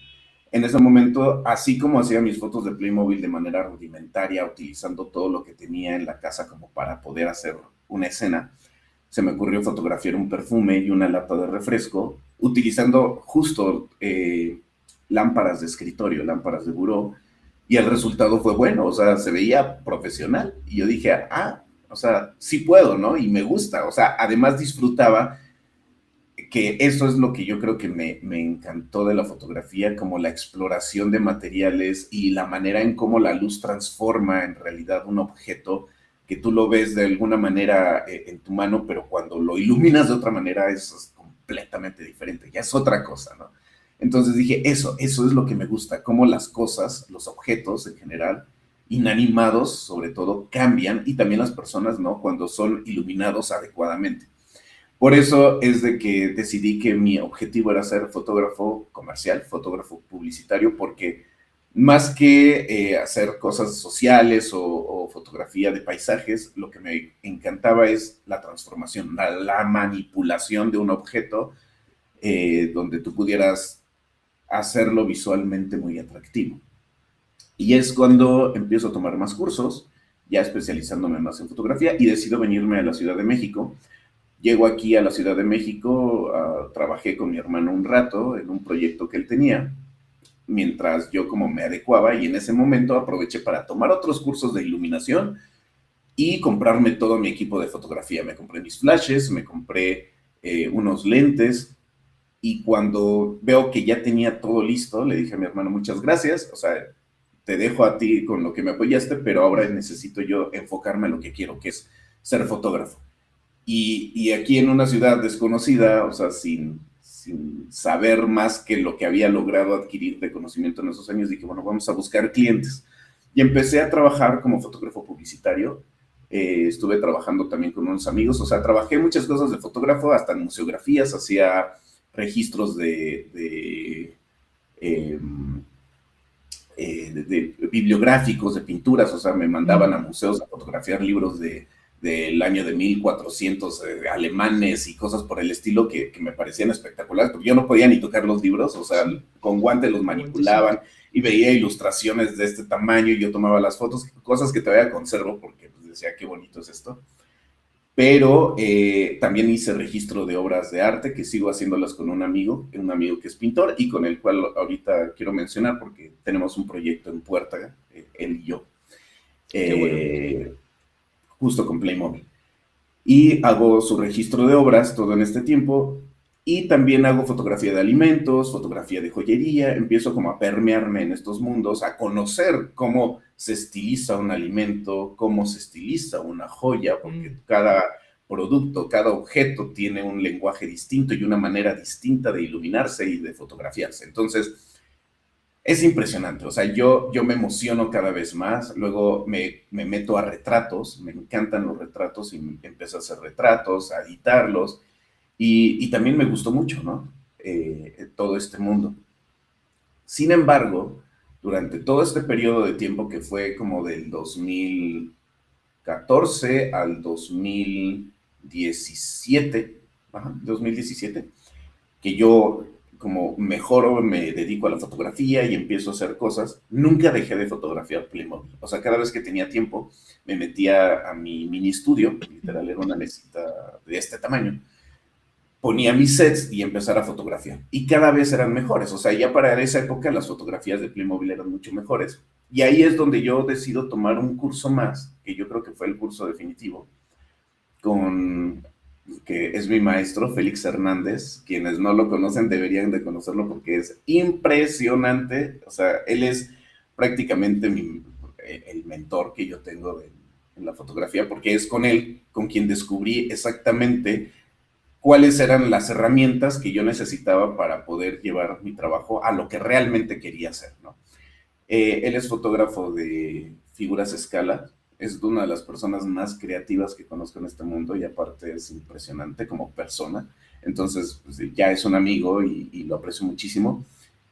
Speaker 2: En ese momento, así como hacía mis fotos de Playmobil de manera rudimentaria, utilizando todo lo que tenía en la casa como para poder hacer una escena, se me ocurrió fotografiar un perfume y una lata de refresco, utilizando justo lámparas de escritorio, lámparas de buró, y el resultado fue bueno, o sea, se veía profesional. Y yo dije, o sea, sí puedo, ¿no? Y me gusta, o sea, además disfrutaba, que eso es lo que yo creo que me encantó de la fotografía, como la exploración de materiales y la manera en cómo la luz transforma en realidad un objeto que tú lo ves de alguna manera en tu mano, pero cuando lo iluminas de otra manera es completamente diferente, ya es otra cosa, ¿no? Entonces dije, eso es lo que me gusta, cómo las cosas, los objetos en general, inanimados sobre todo, cambian, y también las personas, ¿no? Cuando son iluminados adecuadamente. Por eso es de que decidí que mi objetivo era ser fotógrafo comercial, fotógrafo publicitario, porque Más que hacer cosas sociales o fotografía de paisajes, lo que me encantaba es la transformación, la manipulación de un objeto donde tú pudieras hacerlo visualmente muy atractivo. Y es cuando empiezo a tomar más cursos, ya especializándome más en fotografía, y decido venirme a la Ciudad de México. Llego aquí a la Ciudad de México, trabajé con mi hermano un rato en un proyecto que él tenía, mientras yo como me adecuaba, y en ese momento aproveché para tomar otros cursos de iluminación y comprarme todo mi equipo de fotografía. Me compré mis flashes, me compré unos lentes, y cuando veo que ya tenía todo listo, le dije a mi hermano, muchas gracias, o sea, te dejo a ti con lo que me apoyaste, pero ahora necesito yo enfocarme en lo que quiero, que es ser fotógrafo. Y aquí en una ciudad desconocida, o sea, sin saber más que lo que había logrado adquirir de conocimiento en esos años, dije, bueno, vamos a buscar clientes. Y empecé a trabajar como fotógrafo publicitario. Estuve trabajando también con unos amigos, o sea, trabajé muchas cosas de fotógrafo, hasta en museografías, hacía registros eh, de bibliográficos, de pinturas, o sea, me mandaban a museos a fotografiar libros del año de 1400 alemanes y cosas por el estilo que me parecían espectaculares, porque yo no podía ni tocar los libros, o sea,
Speaker 1: Sí,
Speaker 2: con guantes los
Speaker 1: guantecito.
Speaker 2: manipulaban y veía ilustraciones de este tamaño y yo tomaba las fotos, cosas que todavía conservo porque pues, decía, qué bonito es esto. Pero también hice registro de obras de arte, que sigo haciéndolas con un amigo que es pintor y con el cual ahorita quiero mencionar porque tenemos un proyecto en puerta, él y yo,
Speaker 1: Qué bueno.
Speaker 2: eh, justo con Playmobil. Y hago su registro de obras todo en este tiempo, y también hago fotografía de alimentos, fotografía de joyería, empiezo como a permearme en estos mundos, a conocer cómo se estiliza un alimento, cómo se estiliza una joya, porque
Speaker 1: Mm.
Speaker 2: cada producto, cada objeto tiene un lenguaje distinto y una manera distinta de iluminarse y de fotografiarse. Entonces, es impresionante, o sea, yo me emociono cada vez más, luego me meto a retratos, me encantan los retratos y empiezo a hacer retratos, a editarlos, y también me gustó mucho, ¿no? Todo este mundo. Sin embargo, durante todo este periodo de tiempo que fue como del 2014 al 2017, ajá, 2017, que yo como mejoro, me dedico a la fotografía y empiezo a hacer cosas, nunca dejé de fotografiar Playmobil. O sea, cada vez que tenía tiempo, me metía a mi mini estudio, literal era una mesita de este tamaño, ponía mis sets y empezar a fotografiar. Y cada vez eran mejores. O sea, ya para esa época las fotografías de Playmobil eran mucho mejores. Y ahí es donde yo decido tomar un curso más, que yo creo que fue el curso definitivo, con que es mi maestro, Félix Hernández. Quienes no lo conocen deberían de conocerlo porque es impresionante. O sea, él es prácticamente el mentor que yo tengo en la fotografía, porque es con él con quien descubrí exactamente cuáles eran las herramientas que yo necesitaba para poder llevar mi trabajo a lo que realmente quería hacer, ¿no? Él es fotógrafo de figuras a escala, es una de las personas más creativas que conozco en este mundo y aparte es impresionante como persona. Entonces, pues, ya es un amigo y lo aprecio muchísimo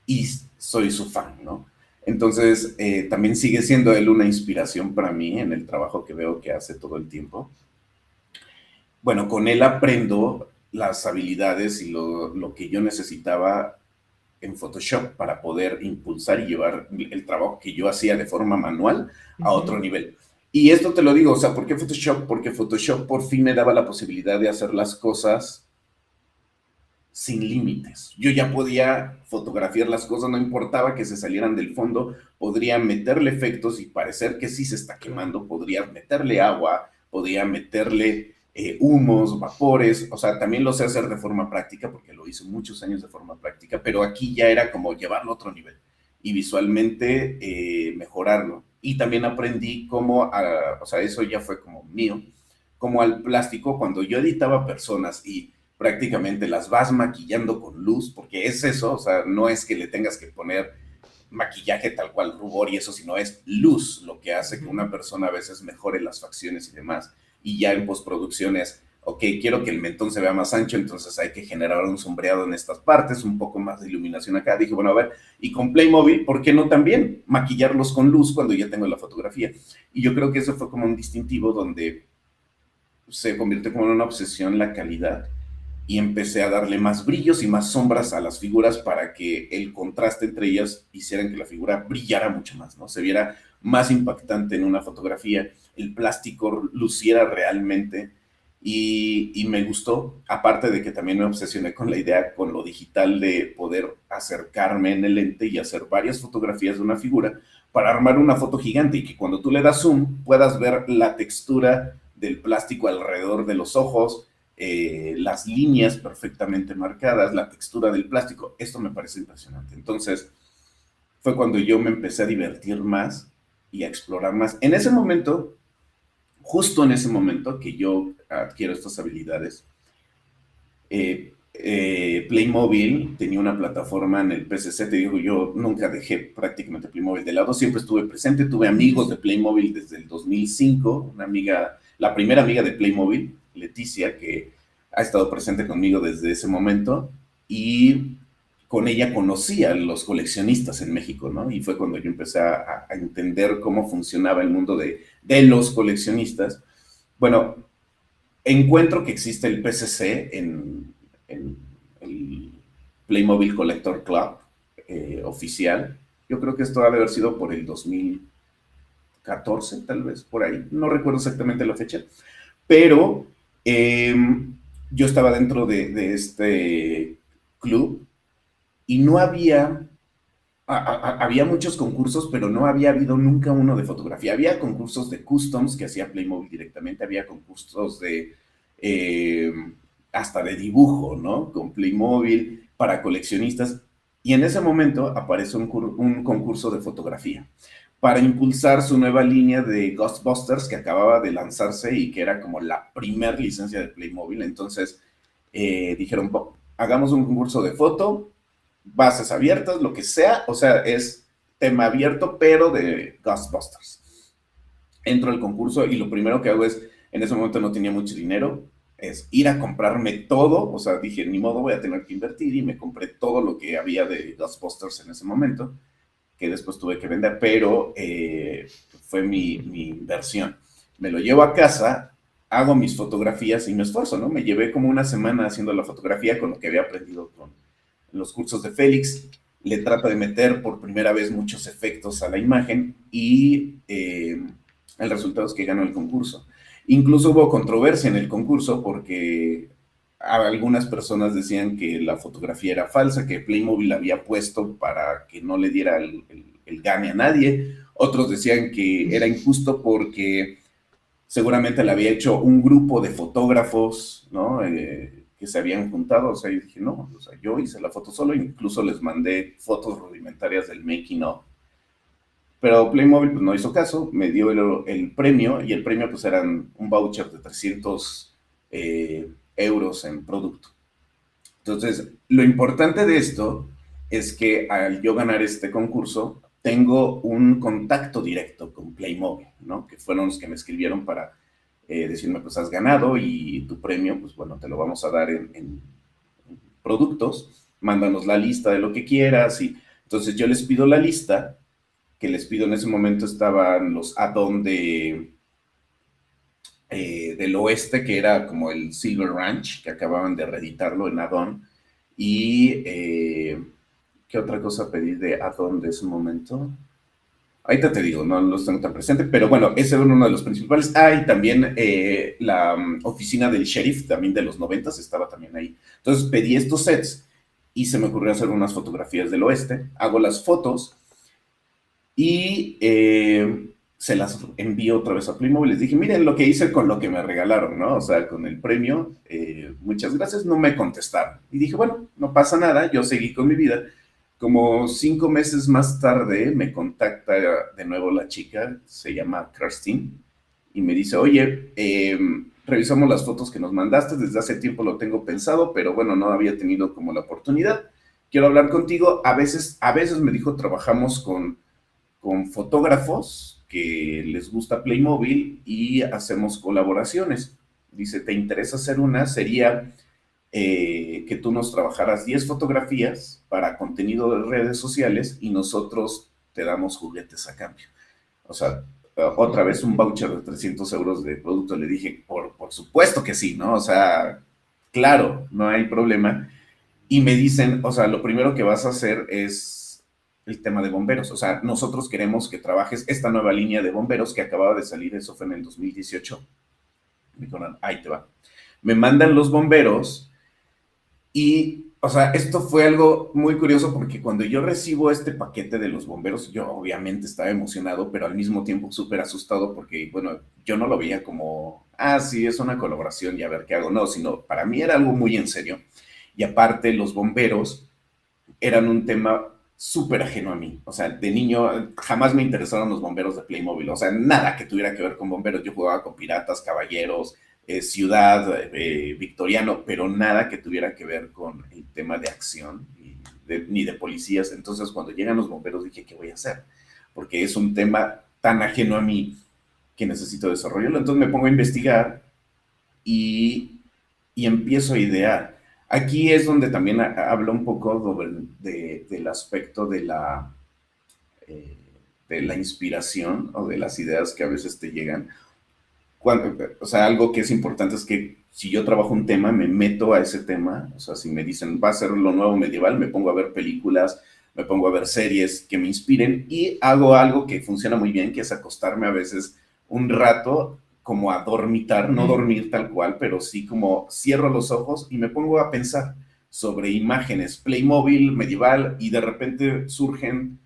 Speaker 2: y soy su fan, ¿no? Entonces, también sigue siendo él una inspiración para mí en el trabajo que veo que hace todo el tiempo. Bueno, con él aprendo las habilidades y lo que yo necesitaba en Photoshop para poder impulsar y llevar el trabajo que yo hacía de forma manual a otro
Speaker 1: Ujú.
Speaker 2: nivel. Y esto te lo digo, o sea, ¿por qué Photoshop? Porque Photoshop por fin me daba la posibilidad de hacer las cosas sin límites. Yo ya podía fotografiar las cosas, no importaba que se salieran del fondo, podría meterle efectos y parecer que sí se está
Speaker 1: Claro.
Speaker 2: quemando, podría meterle agua, podría meterle humos, vapores, o sea, también lo sé hacer de forma práctica porque lo hice muchos años de forma práctica, pero aquí ya era como llevarlo a otro nivel y visualmente mejorarlo. Y también aprendí cómo, o sea, eso ya fue como mío, como al plástico, cuando yo editaba personas y prácticamente las vas maquillando con luz, porque es eso, o sea, no es que le tengas que poner maquillaje tal cual, rubor y eso, sino es luz lo que hace que
Speaker 1: Ujú.
Speaker 2: una persona a veces mejore las facciones y demás. Y ya en postproducción es, ok, quiero que el mentón se vea más ancho, entonces hay que generar un sombreado en estas partes, un poco más de iluminación acá. Dije, bueno, a ver, y con Playmobil, ¿por qué no también maquillarlos con luz cuando ya tengo la fotografía? Y yo creo que eso fue como un distintivo donde se convirtió como en una obsesión la calidad y empecé a darle más brillos y más sombras a las figuras para que el contraste entre ellas hicieran que la figura brillara mucho más, ¿no? Se viera más impactante en una fotografía, el plástico luciera realmente y me gustó, aparte de que también me obsesioné con la idea, con lo digital de poder acercarme en el lente y hacer varias fotografías de una figura para armar una foto gigante y que cuando tú le das zoom puedas ver la textura del plástico alrededor de los ojos, las líneas perfectamente marcadas, la textura del plástico. Esto me parece impresionante. Entonces, fue cuando yo me empecé a divertir más y a explorar más. En ese momento, justo en ese momento que yo adquiero estas habilidades, Playmobil tenía una plataforma en el PCC, te digo, yo nunca dejé prácticamente Playmobil de lado, siempre estuve presente, tuve amigos de Playmobil desde el 2005, una amiga, la primera amiga de Playmobil, Leticia, que ha estado presente conmigo desde ese momento, y con ella conocí a los coleccionistas en México, ¿no? Y fue cuando yo empecé a entender cómo funcionaba el mundo de los coleccionistas. Bueno, encuentro que existe el PCC en el Playmobil Collector Club oficial. Yo creo que esto ha de haber sido por el 2014, tal vez, por ahí. No recuerdo exactamente la fecha. Pero yo estaba dentro de este club y no había, había muchos concursos, pero no había habido nunca uno de fotografía. Había concursos de customs que hacía Playmobil directamente, había concursos de eh, hasta de dibujo, ¿no? Con Playmobil para coleccionistas. Y en ese momento aparece un concurso de fotografía para impulsar su nueva línea de Ghostbusters que acababa de lanzarse y que era como la primer licencia de Playmobil. Entonces dijeron, hagamos un concurso de foto, bases abiertas, lo que sea, o sea, es tema abierto, pero de Ghostbusters. Entro al concurso y lo primero que hago es, en ese momento no tenía mucho dinero, es ir a comprarme todo, o sea, dije, ni modo, voy a tener que invertir y me compré todo lo que había de Ghostbusters en ese momento, que después tuve que vender, pero fue mi inversión. Me lo llevo a casa, hago mis fotografías y me esfuerzo, ¿no? Me llevé como una semana haciendo la fotografía con lo que había aprendido con los cursos de Félix, le trata de meter por primera vez muchos efectos a la imagen y el resultado es que ganó el concurso. Incluso hubo controversia en el concurso porque algunas personas decían que la fotografía era falsa, que Playmobil la había puesto para que no le diera el gane a nadie. Otros decían que era injusto porque seguramente la había hecho un grupo de fotógrafos, ¿no? Que se habían juntado, o sea, y dije, no, o sea, yo hice la foto solo, incluso les mandé fotos rudimentarias del making of, pero Playmobil pues no hizo caso, me dio el premio, y el premio pues eran un voucher de 300 euros en producto. Entonces, lo importante de esto es que al yo ganar este concurso, tengo un contacto directo con Playmobil, ¿no? Que fueron los que me escribieron para decirme, pues has ganado y tu premio, pues bueno, te lo vamos a dar en productos, mándanos la lista de lo que quieras. Y entonces yo les pido la lista, que les pido en ese momento estaban los add-on del oeste, que era como el Silver Ranch, que acababan de reeditarlo en add-on. Y, ¿qué otra cosa pedí de add-on de ese momento? Ahorita te digo, no los tengo tan presente, pero bueno, ese era uno de los principales. Ah, y también la oficina del sheriff, también de los 90 estaba también ahí. Entonces pedí estos sets y se me ocurrió hacer unas fotografías del oeste. Hago las fotos y se las envío otra vez a Playmobil. Les dije, miren lo que hice con lo que me regalaron, ¿no? O sea, con el premio, muchas gracias. No me contestaron. Y dije, bueno, no pasa nada, yo seguí con mi vida. Como 5 meses más tarde me contacta de nuevo la chica, se llama Kirsten, y me dice, oye, revisamos las fotos que nos mandaste, desde hace tiempo lo tengo pensado, pero bueno, no había tenido como la oportunidad. Quiero hablar contigo. A veces me dijo, trabajamos con fotógrafos que les gusta Playmobil y hacemos colaboraciones. Dice, ¿te interesa hacer una? Sería que tú nos trabajaras 10 fotografías para contenido de redes sociales y nosotros te damos juguetes a cambio. O sea, otra vez un voucher de 300 euros de producto. Le dije, por supuesto que sí, ¿no? O sea, claro, no hay problema. Y me dicen, o sea, lo primero que vas a hacer es el tema de bomberos. O sea, nosotros queremos que trabajes esta nueva línea de bomberos que acababa de salir, eso fue en el 2018. Me dijeron, ahí te va. Me mandan los bomberos y, o sea, esto fue algo muy curioso porque cuando yo recibo este paquete de los bomberos, yo obviamente estaba emocionado, pero al mismo tiempo súper asustado porque, bueno, yo no lo veía como, ah, sí, es una colaboración y a ver qué hago. No, sino para mí era algo muy en serio. Y aparte, los bomberos eran un tema súper ajeno a mí. O sea, de niño jamás me interesaron los bomberos de Playmobil. O sea, nada que tuviera que ver con bomberos. Yo jugaba con piratas, caballeros, ciudad, victoriano, pero nada que tuviera que ver con el tema de acción ni de policías. Entonces, cuando llegan los bomberos, dije, ¿qué voy a hacer? Porque es un tema tan ajeno a mí que necesito desarrollarlo. Entonces me pongo a investigar y, y empiezo a idear. Aquí es donde también habla un poco del aspecto eh, de la inspiración o de las ideas que a veces te llegan. O sea, algo que es importante es que si yo trabajo un tema, me meto a ese tema. O sea, si me dicen va a ser lo nuevo medieval, me pongo a ver películas, me pongo a ver series que me inspiren y hago algo que funciona muy bien, que es acostarme a veces un rato como a dormitar, no dormir tal cual, pero sí como cierro los ojos y me pongo a pensar sobre imágenes, Playmobil, medieval, y de repente surgen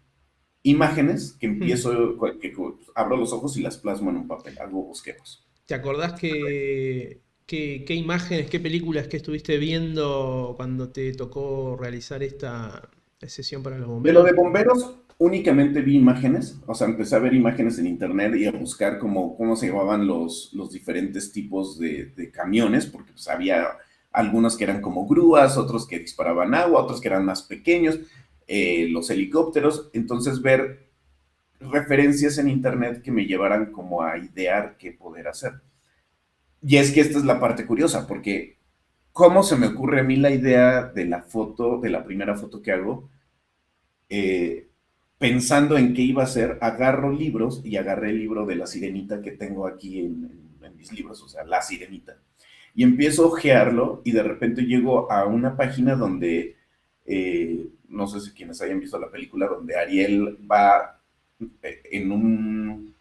Speaker 2: imágenes que empiezo, que abro los ojos y las plasmo en un papel, hago bosquejos.
Speaker 1: ¿Te acordás qué imágenes, qué películas que estuviste viendo cuando te tocó realizar esta sesión para los
Speaker 2: De lo
Speaker 1: bomberos?
Speaker 2: de bomberos, únicamente vi imágenes, o sea, empecé a ver imágenes en internet y a buscar cómo se llamaban los diferentes tipos de camiones, porque pues había algunos que eran como grúas, otros que disparaban agua, otros que eran más pequeños, los helicópteros, entonces ver referencias en internet que me llevaran como a idear qué poder hacer. Y es que esta es la parte curiosa, porque ¿cómo se me ocurre a mí la idea de la foto, de la primera foto que hago? eh, Pensando en qué iba a hacer, agarro libros y agarré el libro de La Sirenita que tengo aquí en mis libros, o sea, La Sirenita. Y empiezo a ojearlo y de repente llego a una página donde, no sé si quienes hayan visto la película, donde Ariel va en un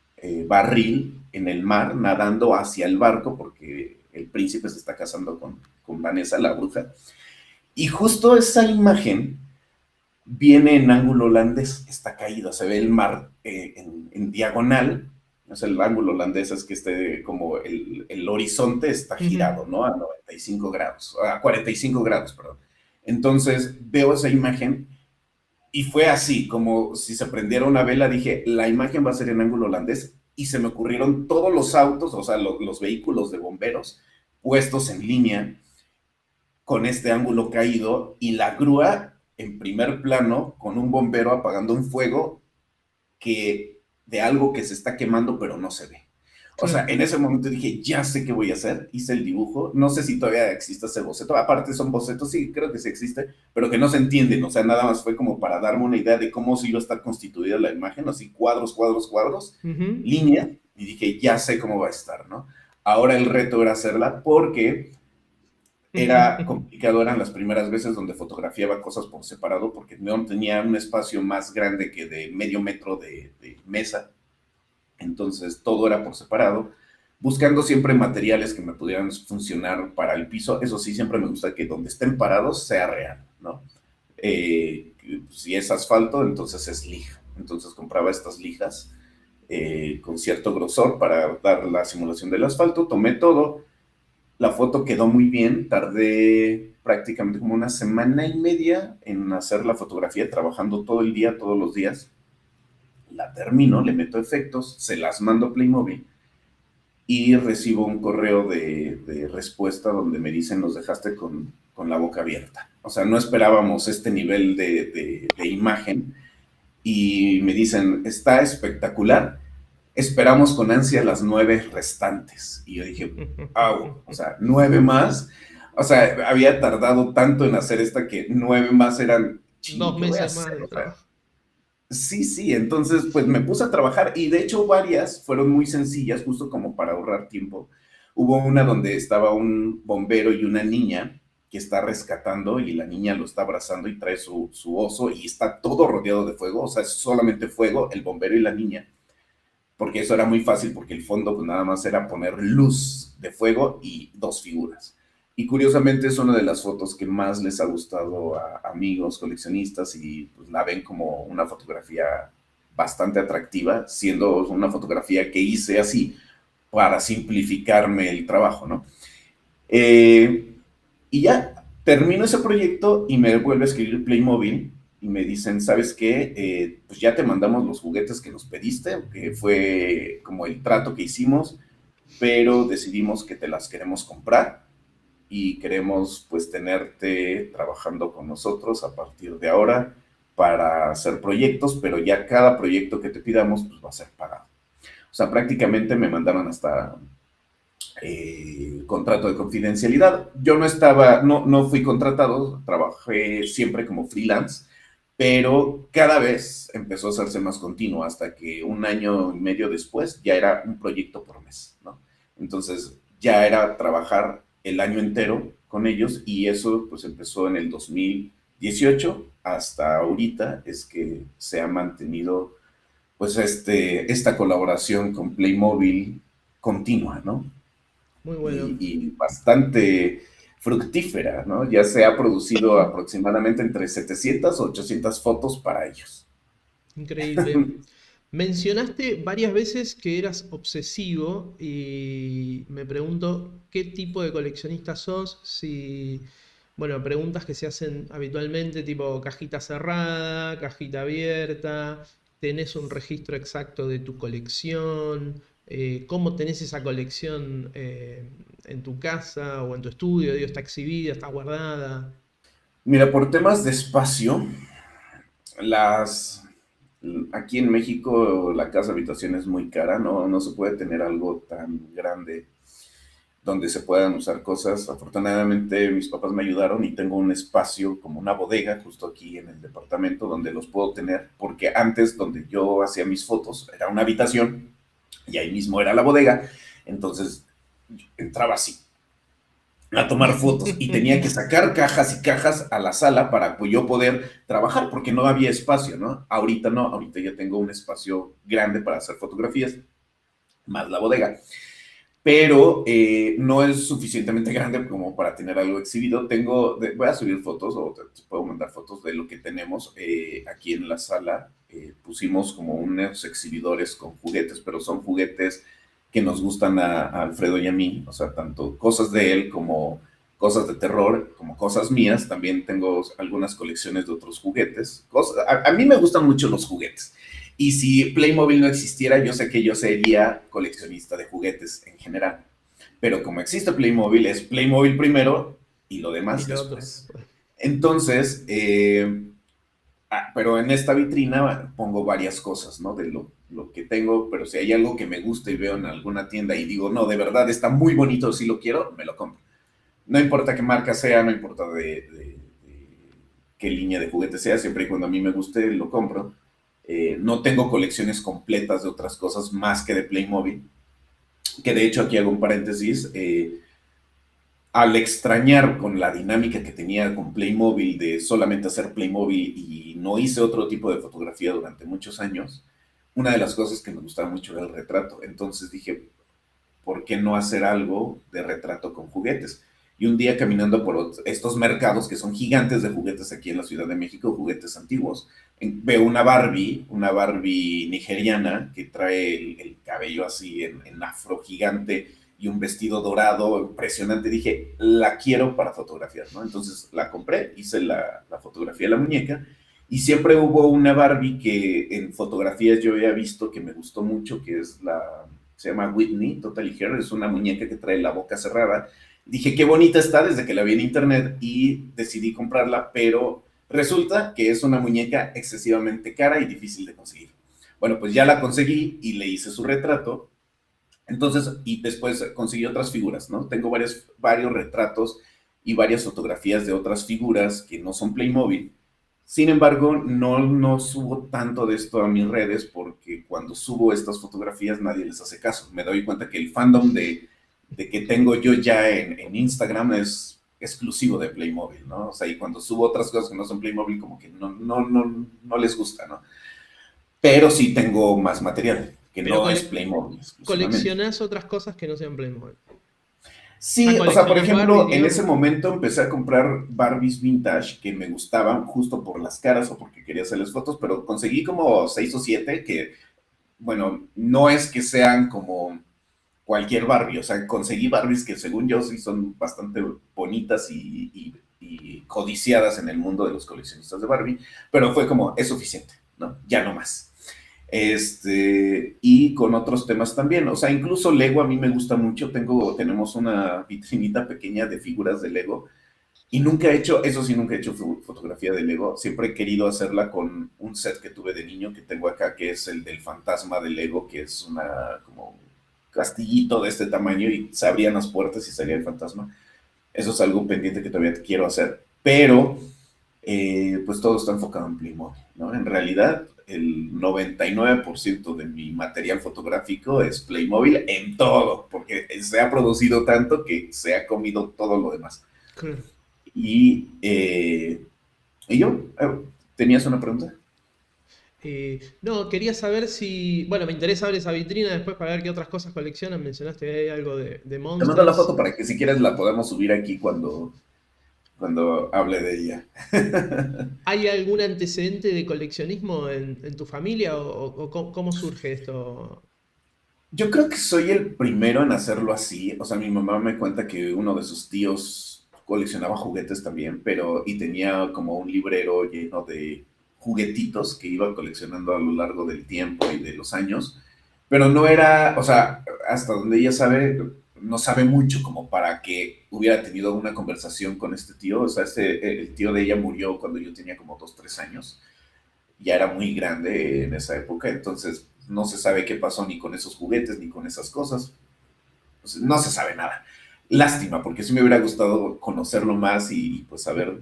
Speaker 2: barril en el mar nadando hacia el barco porque el príncipe se está casando con Vanessa, la bruja. Y justo esa imagen viene en ángulo holandés, está caída, se ve el mar en diagonal, o sea, el ángulo holandés es que como el horizonte está
Speaker 1: Ujú.
Speaker 2: girado, ¿no? A 95 grados, a 45 grados, perdón. Entonces veo esa imagen y fue así, como si se prendiera una vela, dije, la imagen va a ser en ángulo holandés y se me ocurrieron todos los autos, o sea, los vehículos de bomberos puestos en línea con este ángulo caído y la grúa en primer plano con un bombero apagando un fuego que de algo que se está quemando pero no se ve. O sea,
Speaker 1: Claro.
Speaker 2: en ese momento dije, ya sé qué voy a hacer, hice el dibujo, no sé si todavía existe ese boceto, aparte son bocetos, sí, creo que sí existe, pero que no se entienden, o sea, nada más fue como para darme una idea de cómo se iba a estar constituida la imagen, así cuadros, cuadros, cuadros,
Speaker 1: Ujú.
Speaker 2: línea, y dije, ya sé cómo va a estar, ¿no? Ahora el reto era hacerla porque era complicado, eran las primeras veces donde fotografiaba cosas por separado porque no tenía un espacio más grande que de medio metro de mesa, entonces todo era por separado, buscando siempre materiales que me pudieran funcionar para el piso, eso sí, siempre me gusta que donde estén parados sea real, ¿no? Eh, si es asfalto, entonces es lija, entonces compraba estas lijas con cierto grosor para dar la simulación del asfalto, tomé todo, la foto quedó muy bien, tardé prácticamente como una semana y media en hacer la fotografía, trabajando todo el día, todos los días. La termino, le meto efectos, se las mando a Playmobil y recibo un correo de respuesta donde me dicen nos dejaste con la boca abierta. O sea, no esperábamos este nivel de imagen y me dicen está espectacular, esperamos con ansia las 9 restantes. Y yo dije, au, o sea, 9 más. O sea, había tardado tanto en hacer esta que 9 más eran, chin,
Speaker 1: Dos
Speaker 2: ¿qué voy a
Speaker 1: meses
Speaker 2: hacer?
Speaker 1: más de
Speaker 2: O sea,
Speaker 1: trabajo.
Speaker 2: sí, sí, entonces pues me puse a trabajar y de hecho varias fueron muy sencillas, justo como para ahorrar tiempo. Hubo una donde estaba un bombero y una niña que está rescatando y la niña lo está abrazando y trae su oso y está todo rodeado de fuego, o sea, es solamente fuego, el bombero y la niña, porque eso era muy fácil porque el fondo pues nada más era poner luz de fuego y dos figuras. Y curiosamente es una de las fotos que más les ha gustado a amigos, coleccionistas y pues la ven como una fotografía bastante atractiva, siendo una fotografía que hice así para simplificarme el trabajo, ¿no? Eh, y ya termino ese proyecto y me vuelve a escribir Playmobil y me dicen, ¿sabes qué? Pues ya te mandamos los juguetes que nos pediste, que fue como el trato que hicimos, pero decidimos que te las queremos comprar y queremos pues tenerte trabajando con nosotros a partir de ahora para hacer proyectos, pero ya cada proyecto que te pidamos pues va a ser pagado. O sea, prácticamente me mandaron hasta contrato de confidencialidad. Yo no estaba, no fui contratado, trabajé siempre como freelance, pero cada vez empezó a hacerse más continuo hasta que un año y medio después ya era un proyecto por mes, ¿no? Entonces ya era trabajar el año entero con ellos y eso pues empezó en el 2018 hasta ahorita es que se ha mantenido pues esta colaboración con Playmobil continua, ¿no?
Speaker 1: Muy bueno.
Speaker 2: Y bastante fructífera, ¿no? Ya se ha producido aproximadamente entre 700 o 800 fotos para ellos.
Speaker 1: Increíble. Mencionaste varias veces que eras obsesivo y me pregunto qué tipo de coleccionista sos, si, bueno, preguntas que se hacen habitualmente, tipo cajita cerrada, cajita abierta, tenés un registro exacto de tu colección, cómo tenés esa colección en tu casa o en tu estudio, digo, está exhibida, está guardada.
Speaker 2: Mira, por temas de espacio, las aquí en México la casa habitación es muy cara, no se puede tener algo tan grande donde se puedan usar cosas. Afortunadamente mis papás me ayudaron y tengo un espacio como una bodega justo aquí en el departamento donde los puedo tener, porque antes donde yo hacía mis fotos era una habitación y ahí mismo era la bodega, entonces entraba así a tomar fotos y tenía que sacar cajas y cajas a la sala para pues, yo poder trabajar porque no había espacio, ¿no? Ahorita no, ahorita ya tengo un espacio grande para hacer fotografías, más la bodega, pero no es suficientemente grande como para tener algo exhibido. Voy a subir fotos o te puedo mandar fotos de lo que tenemos aquí en la sala. Pusimos como unos exhibidores con juguetes, pero son juguetes que nos gustan a Alfredo y a mí, o sea, tanto cosas de él como cosas de terror, como cosas mías. También tengo algunas colecciones de otros juguetes. A mí me gustan mucho los juguetes. Y si Playmobil no existiera, yo sé que yo sería coleccionista de juguetes en general. Pero como existe Playmobil, es Playmobil primero y lo
Speaker 1: Y
Speaker 2: demás
Speaker 1: lo otro
Speaker 2: después.
Speaker 1: después.
Speaker 2: Entonces, pero en esta vitrina pongo varias cosas, ¿no? De lo que tengo, pero si hay algo que me gusta y veo en alguna tienda y digo, no, de verdad está muy bonito, si lo quiero, me lo compro. No importa qué marca sea, no importa de qué línea de juguete sea, siempre y cuando a mí me guste, lo compro. No tengo colecciones completas de otras cosas más que de Playmobil, que de hecho aquí hago un paréntesis. Al extrañar con la dinámica que tenía con Playmobil de solamente hacer Playmobil y no hice otro tipo de fotografía durante muchos años, una de las cosas que me gustaba mucho era el retrato. Entonces dije, ¿por qué no hacer algo de retrato con juguetes? Y un día caminando por estos mercados que son gigantes de juguetes aquí en la Ciudad de México, juguetes antiguos, veo una Barbie nigeriana que trae el cabello así en afro gigante y un vestido dorado impresionante. Dije, la quiero para fotografiar, ¿no? Entonces la compré, hice la fotografía de la muñeca y siempre hubo una Barbie que en fotografías yo había visto que me gustó mucho, que es se llama Whitney, Totally Hair, es una muñeca que trae la boca cerrada. Dije, qué bonita está desde que la vi en internet y decidí comprarla, pero resulta que es una muñeca excesivamente cara y difícil de conseguir. Bueno, pues ya la conseguí y le hice su retrato. Entonces, y después conseguí otras figuras, ¿no? Tengo varios retratos y varias fotografías de otras figuras que no son Playmobil. Sin embargo, no subo tanto de esto a mis redes porque cuando subo estas fotografías nadie les hace caso. Me doy cuenta que el fandom de que tengo yo ya en Instagram es exclusivo de Playmobil, ¿no? O sea, y cuando subo otras cosas que no son Playmobil, como que no les gusta, ¿no? Pero sí tengo más material, que
Speaker 1: Pero
Speaker 2: no es Playmobil exclusivamente.
Speaker 1: coleccionás otras cosas que no sean Playmobil. Ah,
Speaker 2: Sí, o sea, por
Speaker 1: coleccionás Barbie,
Speaker 2: ejemplo, en ese
Speaker 1: digamos.
Speaker 2: momento empecé a comprar Barbies vintage que me gustaban justo por las caras o porque quería hacerles fotos, pero conseguí como 6 o 7 que, bueno, no es que sean como cualquier Barbie, o sea, conseguí Barbies que según yo sí son bastante bonitas y codiciadas en el mundo de los coleccionistas de Barbie, pero fue como, es suficiente, ¿no? Ya no más. Y con otros temas también, o sea, incluso Lego a mí me gusta mucho, tenemos una vitrinita pequeña de figuras de Lego y nunca he hecho, eso sí, nunca he hecho fotografía de Lego, siempre he querido hacerla con un set que tuve de niño que tengo acá, que es el del fantasma de Lego, que es como un castillito de este tamaño y se abrían las puertas y salía el fantasma. Eso es algo pendiente que todavía quiero hacer, pero pues todo está enfocado en Playmobil, ¿no? En realidad, el 99% de mi material fotográfico es Playmobil en todo, porque se ha producido tanto que se ha comido todo lo demás.
Speaker 1: Claro.
Speaker 2: Y, y yo, ¿tenías una pregunta?
Speaker 1: No, quería saber si. Bueno, me interesa ver esa vitrina después para ver qué otras cosas coleccionan. Mencionaste que hay algo de
Speaker 2: Te mando la
Speaker 1: Monsters.
Speaker 2: foto para que si quieres la podamos subir aquí cuando hable de ella.
Speaker 1: ¿Hay algún antecedente de coleccionismo en tu familia o cómo surge esto?
Speaker 2: Yo creo que soy el primero en hacerlo así. O sea, mi mamá me cuenta que uno de sus tíos coleccionaba juguetes también, pero y tenía como un librero lleno de juguetitos que iba coleccionando a lo largo del tiempo y de los años. Pero no era, o sea, hasta donde ella sabe, no sabe mucho como para que hubiera tenido una conversación con este tío. O sea, el tío de ella murió cuando yo tenía como 2, 3 años, ya era muy grande en esa época, entonces no se sabe qué pasó ni con esos juguetes ni con esas cosas. Pues, no se sabe nada. Lástima, porque sí me hubiera gustado conocerlo más y pues saber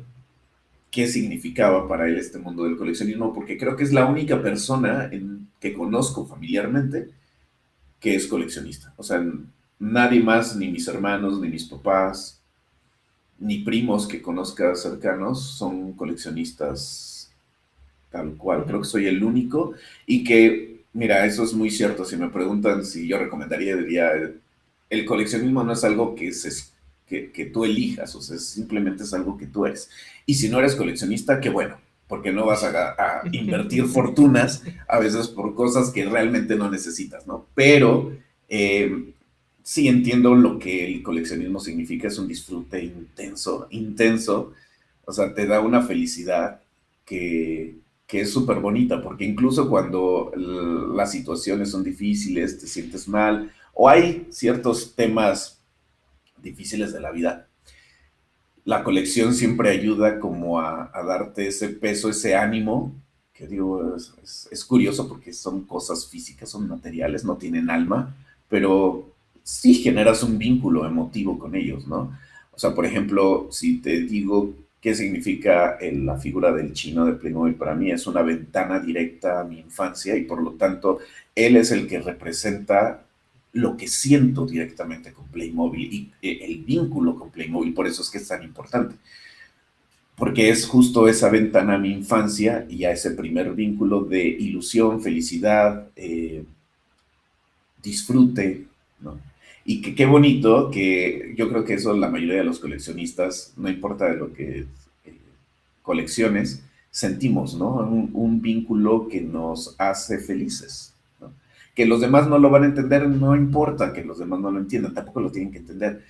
Speaker 2: qué significaba para él este mundo del coleccionismo, porque creo que es la única persona que conozco familiarmente que es coleccionista. O sea, nadie más, ni mis hermanos, ni mis papás, ni primos que conozca cercanos son coleccionistas tal cual. Creo
Speaker 1: Ujú.
Speaker 2: que soy el único y que, mira, eso es muy cierto. Si me preguntan si yo recomendaría, diría, el coleccionismo no es algo que tú elijas, o sea, simplemente es algo que tú eres. Y si no eres coleccionista, qué bueno, porque no vas a invertir fortunas a veces por cosas que realmente no necesitas, ¿no? Pero sí entiendo lo que el coleccionismo significa, es un disfrute intenso, intenso, o sea, te da una felicidad que, que es súper bonita, porque incluso cuando las situaciones son difíciles, te sientes mal, o hay ciertos temas difíciles de la vida, la colección siempre ayuda como a darte ese peso, ese ánimo, que digo, es curioso porque son cosas físicas, son materiales, no tienen alma, pero sí generas un vínculo emotivo con ellos, ¿no? O sea, por ejemplo, si te digo qué significa la figura del chino de Playmobil, para mí es una ventana directa a mi infancia y por lo tanto él es el que representa lo que siento directamente con Playmobil y el vínculo con Playmobil, por eso es que es tan importante, porque es justo esa ventana a mi infancia y a ese primer vínculo de ilusión, felicidad, disfrute, ¿no? Y que qué bonito que yo creo que eso la mayoría de los coleccionistas, no importa de lo que colecciones, sentimos, ¿no? Un vínculo que nos hace felices, ¿no? Que los demás no lo van a entender, no importa que los demás no lo entiendan, tampoco lo tienen que entender,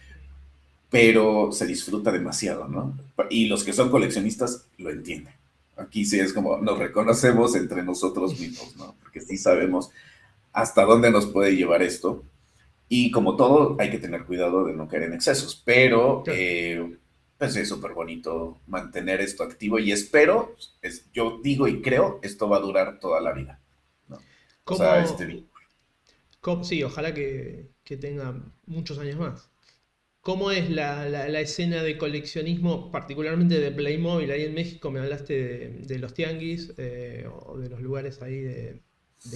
Speaker 2: pero se disfruta demasiado, ¿no? Y los que son coleccionistas lo entienden. Aquí sí es como nos reconocemos entre nosotros mismos, ¿no? Porque sí sabemos hasta dónde nos puede llevar esto. Y como todo, hay que tener cuidado de no caer en excesos, pero
Speaker 1: Claro.
Speaker 2: pues es súper bonito mantener esto activo y espero, yo digo y creo, esto va a durar toda la vida, ¿no? O sea,
Speaker 1: ¿Cómo, sí, ojalá que tenga muchos años más. ¿Cómo es la escena de coleccionismo, particularmente de Playmobil ahí en México? Me hablaste de los tianguis o de los lugares ahí de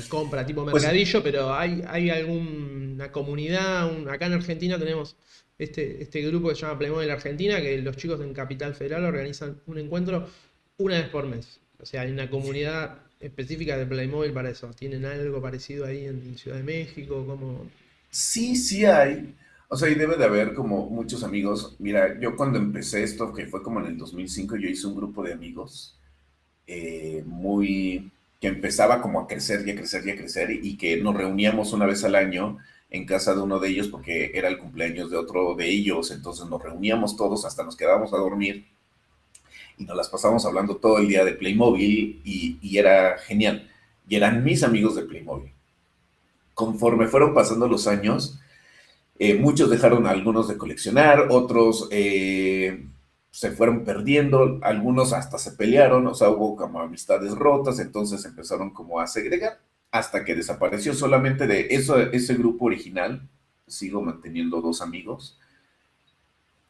Speaker 1: compra tipo
Speaker 2: pues
Speaker 1: mercadillo, pero ¿hay alguna comunidad? Acá en Argentina tenemos este grupo que se llama Playmobil Argentina, que los chicos en Capital Federal organizan un encuentro una vez por mes. O sea, hay una comunidad específica de Playmobil para eso. ¿Tienen algo parecido ahí en Ciudad de México? ¿Cómo?
Speaker 2: sí, sí hay. O sea, y debe de haber como muchos amigos. Mira, yo cuando empecé esto, que fue como en el 2005, yo hice un grupo de amigos muy, que empezaba como a crecer y a crecer y a crecer y que nos reuníamos una vez al año en casa de uno de ellos porque era el cumpleaños de otro de ellos, entonces nos reuníamos todos, hasta nos quedábamos a dormir y nos las pasábamos hablando todo el día de Playmobil y era genial. Y eran mis amigos de Playmobil. Conforme fueron pasando los años, muchos dejaron algunos de coleccionar, otros se fueron perdiendo, algunos hasta se pelearon, o sea, hubo como amistades rotas, entonces empezaron como a segregar hasta que desapareció solamente de eso, ese grupo original. Sigo manteniendo dos amigos.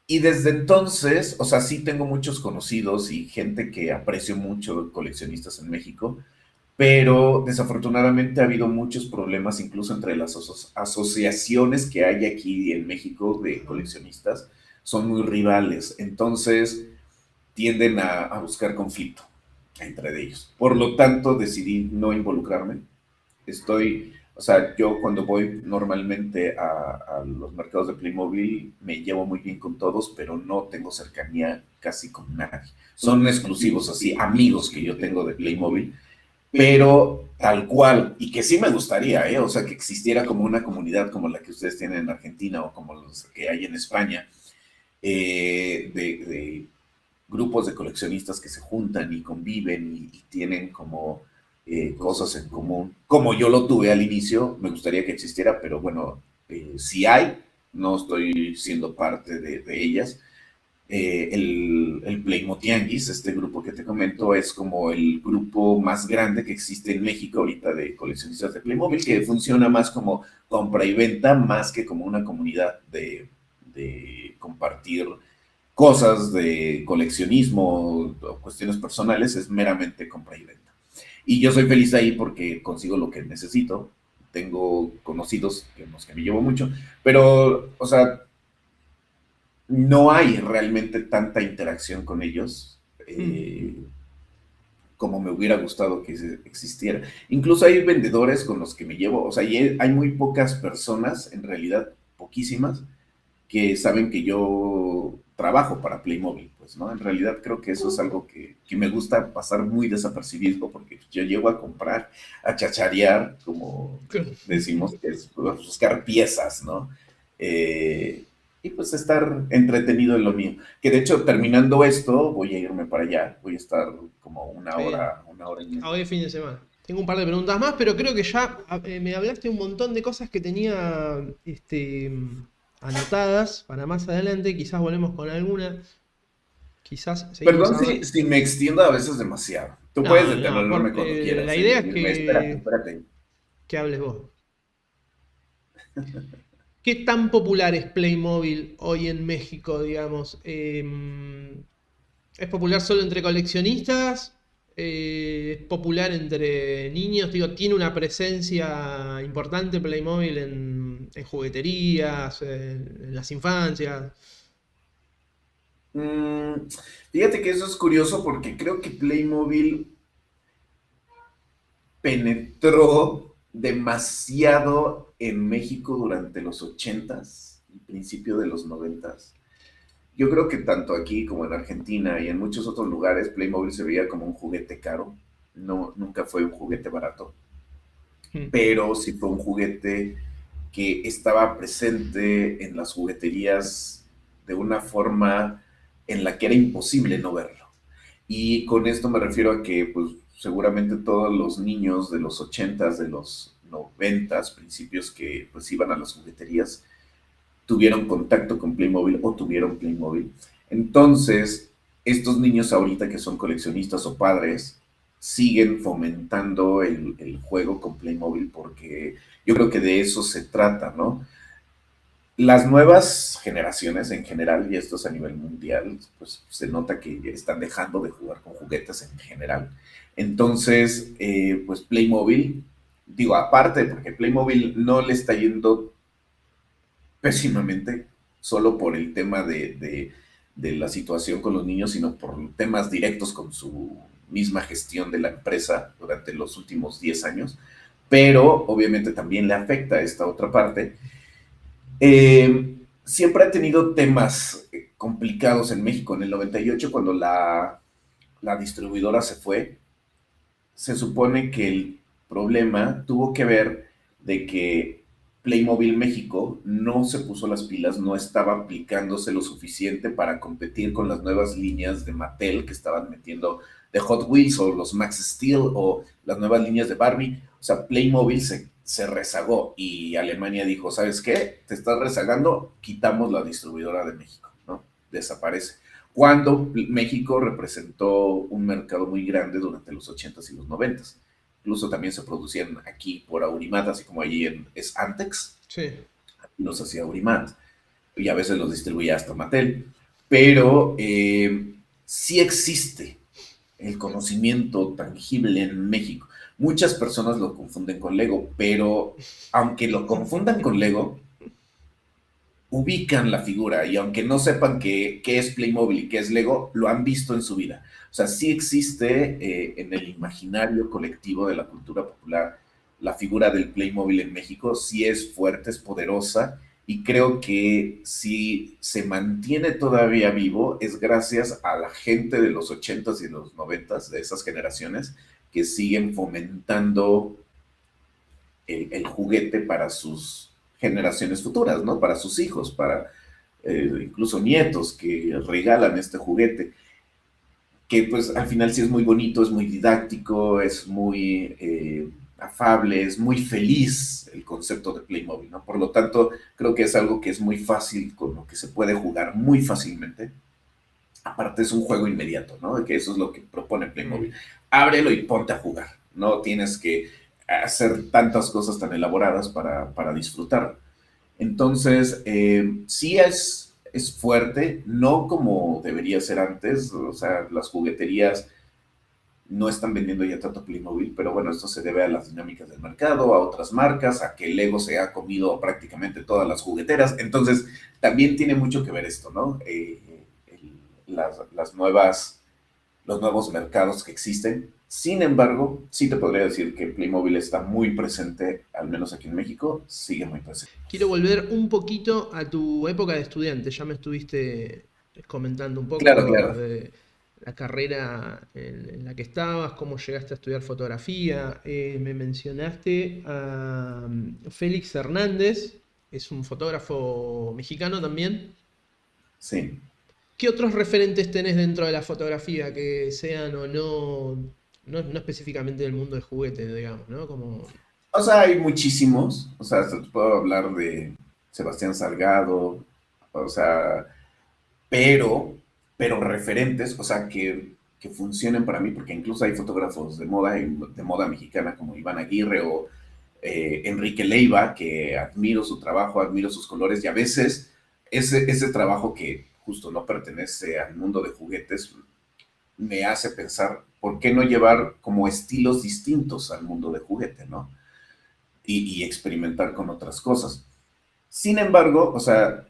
Speaker 2: Y desde entonces, o sea, sí tengo muchos conocidos y gente que aprecio mucho, coleccionistas en México, pero desafortunadamente ha habido muchos problemas incluso entre las asociaciones que hay aquí en México de
Speaker 1: Ajá.
Speaker 2: coleccionistas, son muy rivales, entonces tienden a buscar conflicto entre ellos. Por lo tanto, decidí no involucrarme. O sea, yo cuando voy normalmente a los mercados de Playmobil me llevo muy bien con todos, pero no tengo cercanía casi con nadie. Son exclusivos así, amigos que yo tengo de Playmobil, pero tal cual, y que sí me gustaría, ¿eh? O sea, que existiera como una comunidad como la que ustedes tienen en Argentina o como los que hay en España, de grupos de coleccionistas que se juntan y conviven y tienen como cosas en común. Como yo lo tuve al inicio, me gustaría que existiera, pero bueno, si hay, no estoy siendo parte de ellas. El Playmotianguis, este grupo que te comento, es como el grupo más grande que existe en México ahorita de coleccionistas de Playmobil, que funciona más como compra y venta, más que como una comunidad de compartir cosas de coleccionismo o cuestiones personales, es meramente compra y venta. Y yo soy feliz ahí porque consigo lo que necesito. Tengo conocidos que los que me llevo mucho, pero, o sea, no hay realmente tanta interacción con ellos
Speaker 1: Mm.
Speaker 2: como me hubiera gustado que existiera. Incluso hay vendedores con los que me llevo, o sea, hay muy pocas personas, en realidad poquísimas, que saben que yo trabajo para Playmobil, pues, ¿no? En realidad creo que eso es algo que me gusta pasar muy desapercibido porque yo llego a comprar, a chacharear, como decimos, que es buscar piezas, ¿no? Eh, y pues estar entretenido en lo mío. Que de hecho, terminando esto, voy a irme para allá, voy a estar como
Speaker 1: Bien.
Speaker 2: una hora y media.
Speaker 1: Hoy es fin de semana. Tengo un par de preguntas más, pero creo que ya me hablaste un montón de cosas que tenía anotadas para más adelante. Quizás volvemos con alguna. Quizás seguimos
Speaker 2: Perdón
Speaker 1: hablando.
Speaker 2: si me extiendo a veces demasiado. Tú puedes
Speaker 1: No, no,
Speaker 2: detenerme cuando
Speaker 1: la
Speaker 2: quieras,
Speaker 1: idea es
Speaker 2: Irme, espérate, espérate.
Speaker 1: que hables vos. ¿Qué tan popular es Playmobil hoy en México, digamos? ¿Es popular solo entre coleccionistas? ¿Es popular entre niños? Digo, ¿tiene una presencia importante Playmobil en jugueterías, en las infancias?
Speaker 2: Mm, fíjate que eso es curioso porque creo que Playmobil penetró demasiado en México durante los ochentas y principio de los noventas. Yo creo que tanto aquí como en Argentina y en muchos otros lugares, Playmobil se veía como un juguete caro. No, nunca fue un juguete barato,
Speaker 1: Mm.
Speaker 2: pero sí fue un juguete que estaba presente en las jugueterías de una forma en la que era imposible no verlo. Y con esto me refiero a que, pues, seguramente todos los niños de los ochentas, de los noventas, principios que pues iban a las jugueterías, tuvieron contacto con Playmobil o tuvieron Playmobil. Entonces, estos niños ahorita que son coleccionistas o padres, siguen fomentando el juego con Playmobil porque yo creo que de eso se trata, ¿no? Las nuevas generaciones en general, y esto es a nivel mundial, pues se nota que están dejando de jugar con juguetes en general. Entonces, pues Playmobil, digo, aparte, porque Playmobil no le está yendo pésimamente solo por el tema de la situación con los niños, sino por temas directos con su misma gestión de la empresa durante los últimos 10 años, pero obviamente también le afecta a esta otra parte. Siempre ha tenido temas complicados en México. En el 98, cuando la distribuidora se fue, se supone que el problema tuvo que ver de que Playmobil México no se puso las pilas, no estaba aplicándose lo suficiente para competir con las nuevas líneas de Mattel que estaban metiendo de Hot Wheels o los Max Steel o las nuevas líneas de Barbie. O sea, Playmobil se rezagó y Alemania dijo, ¿sabes qué? Te estás rezagando, quitamos la distribuidora de México, ¿no? Desaparece. Cuando México representó un mercado muy grande durante los 80s y los 90s. Incluso también se producían aquí por Aurimat, así como allí es Antex,
Speaker 1: Sí.
Speaker 2: aquí los hacía Aurimat, y a veces los distribuía hasta Mattel. Pero sí existe el conocimiento tangible en México. Muchas personas lo confunden con Lego, pero aunque lo confundan con Lego, ubican la figura y aunque no sepan qué es Playmobil y qué es Lego, lo han visto en su vida. O sea, sí existe en el imaginario colectivo de la cultura popular la figura del Playmobil en México, sí es fuerte, es poderosa y creo que si se mantiene todavía vivo es gracias a la gente de los 80s y los 90s, de esas generaciones, que siguen fomentando el juguete para sus generaciones futuras, ¿no? Para sus hijos, para incluso nietos que regalan este juguete, que pues al final sí es muy bonito, es muy didáctico, es muy afable, es muy feliz el concepto de Playmobil, ¿no? Por lo tanto, creo que es algo que es muy fácil, con lo que se puede jugar muy fácilmente. Aparte es un juego inmediato, ¿no? Que eso es lo que propone Playmobil. Ábrelo y ponte a jugar. No tienes que hacer tantas cosas tan elaboradas para disfrutar. Entonces, sí es fuerte, no como debería ser antes. O sea, las jugueterías no están vendiendo ya tanto Playmobil, pero bueno, esto se debe a las dinámicas del mercado, a otras marcas, a que el Lego se ha comido prácticamente todas las jugueteras. Entonces, también tiene mucho que ver esto, ¿no? Las nuevas, los nuevos mercados que existen. Sin embargo, sí te podría decir que Playmobil está muy presente, al menos aquí en México, sigue muy presente.
Speaker 1: Quiero volver un poquito a tu época de estudiante. Ya me estuviste comentando un
Speaker 2: Claro,
Speaker 1: poco
Speaker 2: claro.
Speaker 1: de la carrera en la que estabas, cómo llegaste a estudiar fotografía. Me mencionaste a Félix Hernández, es un fotógrafo mexicano también.
Speaker 2: Sí.
Speaker 1: ¿Qué otros referentes tenés dentro de la fotografía que sean o no específicamente del mundo de juguetes, digamos, ¿no? Como...
Speaker 2: O sea, hay muchísimos. O sea, te puedo hablar de Sebastián Salgado. O sea, pero, pero referentes, o sea, que funcionen para mí, porque incluso hay fotógrafos de moda mexicana como Iván Aguirre o Enrique Leiva, que admiro su trabajo, admiro sus colores y a veces ese trabajo que justo no pertenece al mundo de juguetes me hace pensar, ¿por qué no llevar como estilos distintos al mundo de juguete, ¿no? Y experimentar con otras cosas. Sin embargo, o sea,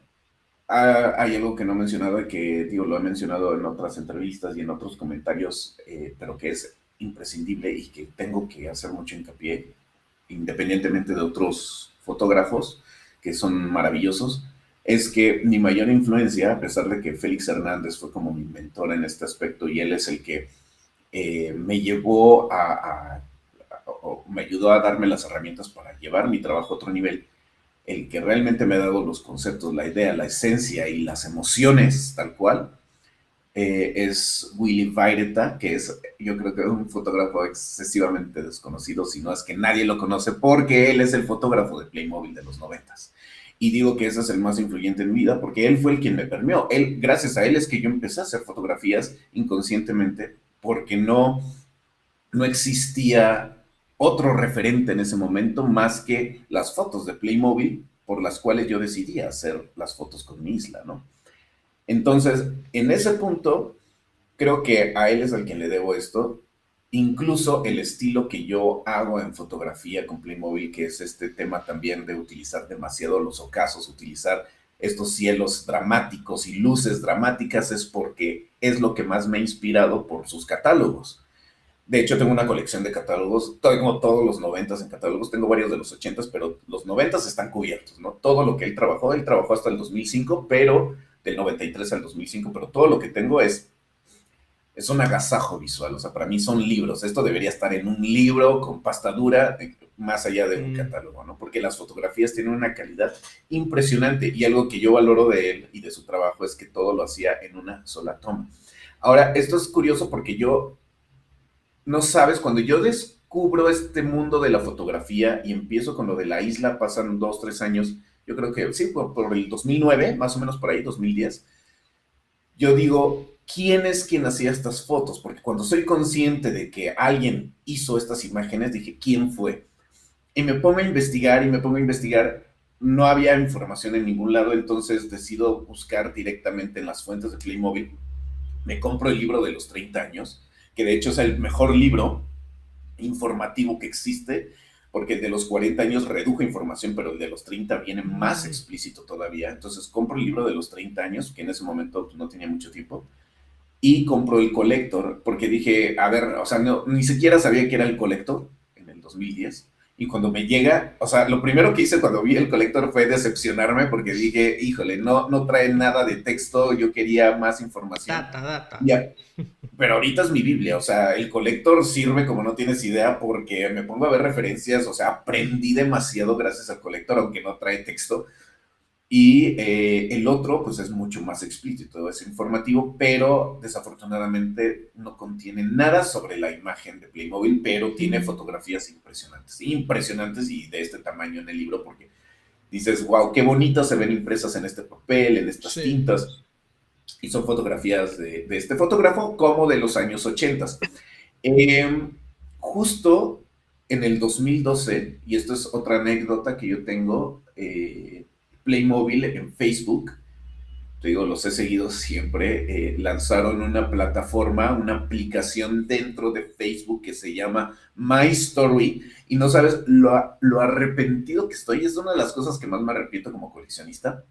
Speaker 2: hay algo que no he mencionado y que, digo, lo he mencionado en otras entrevistas y en otros comentarios, pero que es imprescindible y que tengo que hacer mucho hincapié, independientemente de otros fotógrafos que son maravillosos, es que mi mayor influencia, a pesar de que Félix Hernández fue como mi mentor en este aspecto y él es el que me llevó o me ayudó a darme las herramientas para llevar mi trabajo a otro nivel, el que realmente me ha dado los conceptos, la idea, la esencia y las emociones tal cual, es Willy Vaireta, que es, yo creo que es un fotógrafo excesivamente desconocido, si no es que nadie lo conoce, porque él es el fotógrafo de Playmobil de los 90s. Y digo que ese es el más influyente en mi vida, porque él fue el quien me permeó. Él, gracias a él es que yo empecé a hacer fotografías inconscientemente, porque no, no existía otro referente en ese momento más que las fotos de Playmobil por las cuales yo decidí hacer las fotos con mi isla, ¿no? Entonces, en ese punto, creo que a él es al quien le debo esto. Incluso el estilo que yo hago en fotografía con Playmobil, que es este tema también de utilizar demasiado los ocasos, utilizar estos cielos dramáticos y luces dramáticas, es porque es lo que más me ha inspirado por sus catálogos. De hecho, tengo una colección de catálogos, tengo todos los noventas en catálogos, tengo varios de los ochentas, pero los noventas están cubiertos, ¿no? Todo lo que él trabajó hasta el 2005, pero del 93 al 2005, pero todo lo que tengo es un agasajo visual, o sea, para mí son libros. Esto debería estar en un libro con pasta dura, más allá de un catálogo, ¿no? Porque las fotografías tienen una calidad impresionante y algo que yo valoro de él y de su trabajo es que todo lo hacía en una sola toma. Ahora, esto es curioso porque yo, no sabes, cuando yo descubro este mundo de la fotografía y empiezo con lo de la isla, pasan 2, 3 años, yo creo que sí, por el 2009, más o menos por ahí, 2010, yo digo, ¿quién es quien hacía estas fotos? Porque cuando soy consciente de que alguien hizo estas imágenes, dije, ¿quién fue? Y me pongo a investigar y me pongo a investigar. No había información en ningún lado, entonces decido buscar directamente en las fuentes de Playmobil. Me compro el libro de los 30 años, que de hecho es el mejor libro informativo que existe, porque el de los 40 años redujo información, pero el de los 30 viene más explícito todavía. Entonces compro el libro de los 30 años, que en ese momento pues, no tenía mucho tiempo, y compro el Collector, porque dije, a ver, o sea, no, ni siquiera sabía que era el Collector en el 2010. Y cuando me llega, o sea, lo primero que hice cuando vi el Collector fue decepcionarme porque dije, híjole, no trae nada de texto, yo quería más información.
Speaker 1: Data.
Speaker 2: Ya, pero ahorita es mi Biblia, o sea, el Collector sirve como no tienes idea porque me pongo a ver referencias, o sea, aprendí demasiado gracias al Collector, aunque no trae texto. Y el otro, pues es mucho más explícito, es informativo, pero desafortunadamente no contiene nada sobre la imagen de Playmobil, pero tiene fotografías impresionantes, impresionantes y de este tamaño en el libro, porque dices, wow, qué bonitas se ven impresas en este papel, en estas
Speaker 1: Sí.
Speaker 2: tintas, y son fotografías de este fotógrafo como de los años 80. Eh, Justo en el 2012, y esto es otra anécdota que yo tengo, Playmobil en Facebook, te digo, los he seguido siempre, lanzaron una plataforma, una aplicación dentro de Facebook que se llama My Story, y no sabes lo arrepentido que estoy, es una de las cosas que más me arrepiento como coleccionista,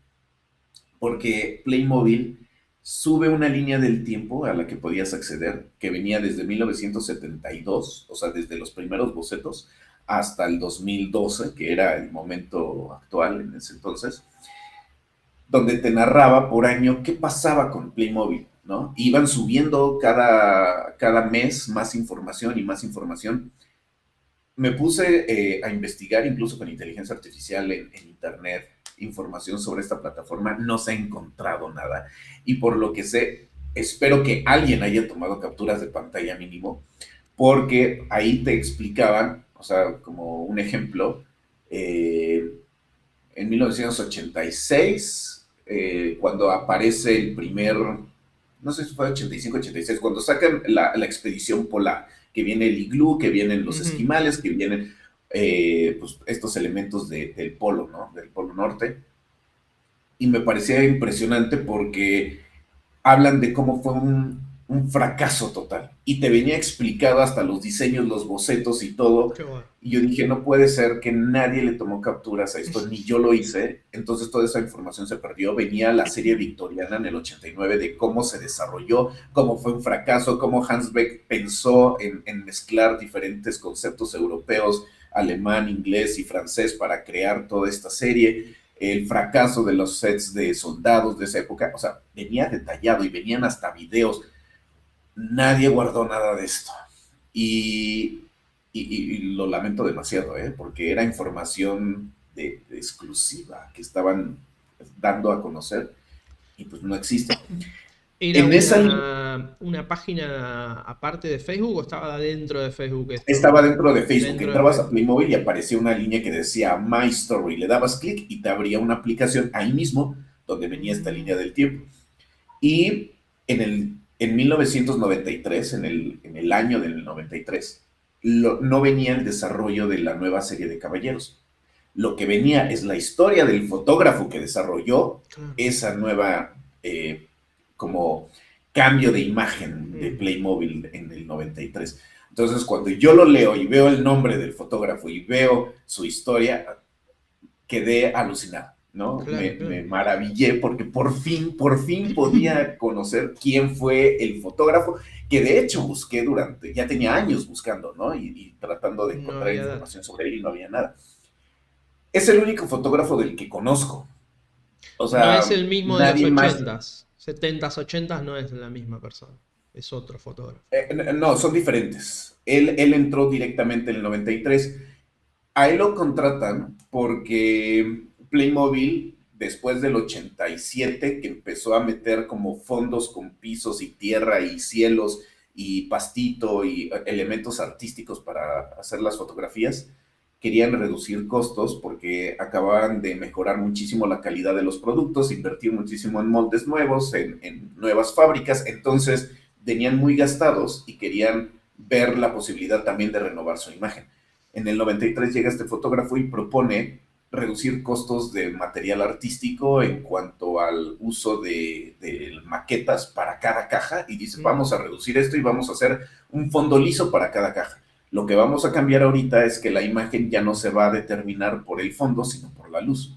Speaker 2: porque Playmobil sube una línea del tiempo a la que podías acceder, que venía desde 1972, o sea, desde los primeros bocetos, hasta el 2012, que era el momento actual en ese entonces, donde te narraba por año qué pasaba con Playmobil, ¿no? Iban subiendo cada mes más información y más información. Me puse a investigar incluso con inteligencia artificial en internet información sobre esta plataforma, no se ha encontrado nada y por lo que sé, espero que alguien haya tomado capturas de pantalla mínimo porque ahí te explicaban, o sea, como un ejemplo, en 1986, cuando aparece el primer, no sé si fue 85, 86, cuando sacan la expedición polar, que viene el iglú, que vienen los esquimales, que vienen pues, estos elementos del polo, ¿no? Del polo norte. Y me parecía impresionante porque hablan de cómo fue un fracaso total. Y te venía explicado hasta los diseños, los bocetos y todo.
Speaker 1: Qué bueno.
Speaker 2: Y yo dije, no puede ser que nadie le tomó capturas a esto, ni yo lo hice. Entonces toda esa información se perdió. Venía la serie victoriana en el 89 de cómo se desarrolló, cómo fue un fracaso, cómo Hans Beck pensó en mezclar diferentes conceptos europeos, alemán, inglés y francés para crear toda esta serie, el fracaso de los sets de soldados de esa época, o sea, venía detallado y venían hasta videos. Nadie guardó nada de esto. Y, y lo lamento demasiado, porque era información de exclusiva que estaban dando a conocer y pues no existe.
Speaker 1: ¿Era
Speaker 2: En esa
Speaker 1: una página aparte de Facebook o estaba dentro de Facebook esto?
Speaker 2: estaba dentro de Facebook,
Speaker 1: Dentro de
Speaker 2: entrabas a
Speaker 1: Facebook.
Speaker 2: Playmobil y aparecía una línea que decía My Story, le dabas clic y te abría una aplicación ahí mismo donde venía esta línea del tiempo. Y en 1993, en el año del 93, no venía el desarrollo de la nueva serie de Caballeros. Lo que venía es la historia del fotógrafo que desarrolló
Speaker 1: Claro.
Speaker 2: esa nueva como cambio de imagen de Playmobil en el 93. Entonces, cuando yo lo leo y veo el nombre del fotógrafo y veo su historia, quedé alucinado, ¿no?
Speaker 1: Claro,
Speaker 2: Me
Speaker 1: claro.
Speaker 2: maravillé porque por fin podía conocer quién fue el fotógrafo, que de hecho busqué ya tenía años buscando, ¿no? Y tratando de
Speaker 1: No
Speaker 2: encontrar
Speaker 1: había data.
Speaker 2: información sobre él y no había nada. Es el único fotógrafo del que conozco. O
Speaker 1: No es
Speaker 2: sea,
Speaker 1: el mismo de los
Speaker 2: nadie más.
Speaker 1: 80s. 70s, 80s no es la misma persona. Es otro fotógrafo.
Speaker 2: No, son diferentes. Él entró directamente en el 93. A él lo contratan porque Playmobil, después del 87, que empezó a meter como fondos con pisos y tierra y cielos y pastito y elementos artísticos para hacer las fotografías, querían reducir costos porque acababan de mejorar muchísimo la calidad de los productos, invertir muchísimo en moldes nuevos, en nuevas fábricas, entonces venían muy gastados y querían ver la posibilidad también de renovar su imagen. En el 93 llega este fotógrafo y propone reducir costos de material artístico en cuanto al uso de maquetas para cada caja y dice, vamos a reducir esto y vamos a hacer un fondo liso para cada caja. Lo que vamos a cambiar ahorita es que la imagen ya no se va a determinar por el fondo, sino por la luz.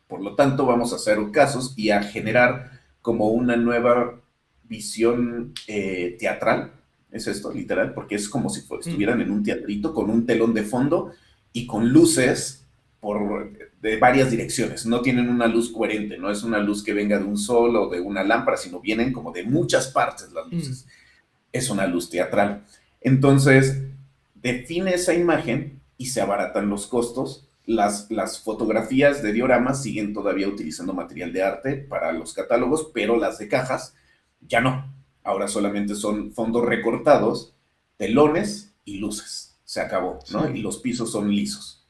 Speaker 2: Por lo tanto, vamos a hacer casos y a generar como una nueva visión teatral. Es esto, literal, porque es como si estuvieran en un teatrito con un telón de fondo y con luces de varias direcciones. No tienen una luz coherente, no es una luz que venga de un sol o de una lámpara, sino vienen como de muchas partes las luces. Es una luz teatral. Entonces, define esa imagen y se abaratan los costos. Las fotografías de dioramas siguen todavía utilizando material de arte para los catálogos, pero las de cajas ya no. Ahora solamente son fondos recortados, telones y luces. Se acabó, ¿no?
Speaker 1: Sí.
Speaker 2: Y los pisos son lisos.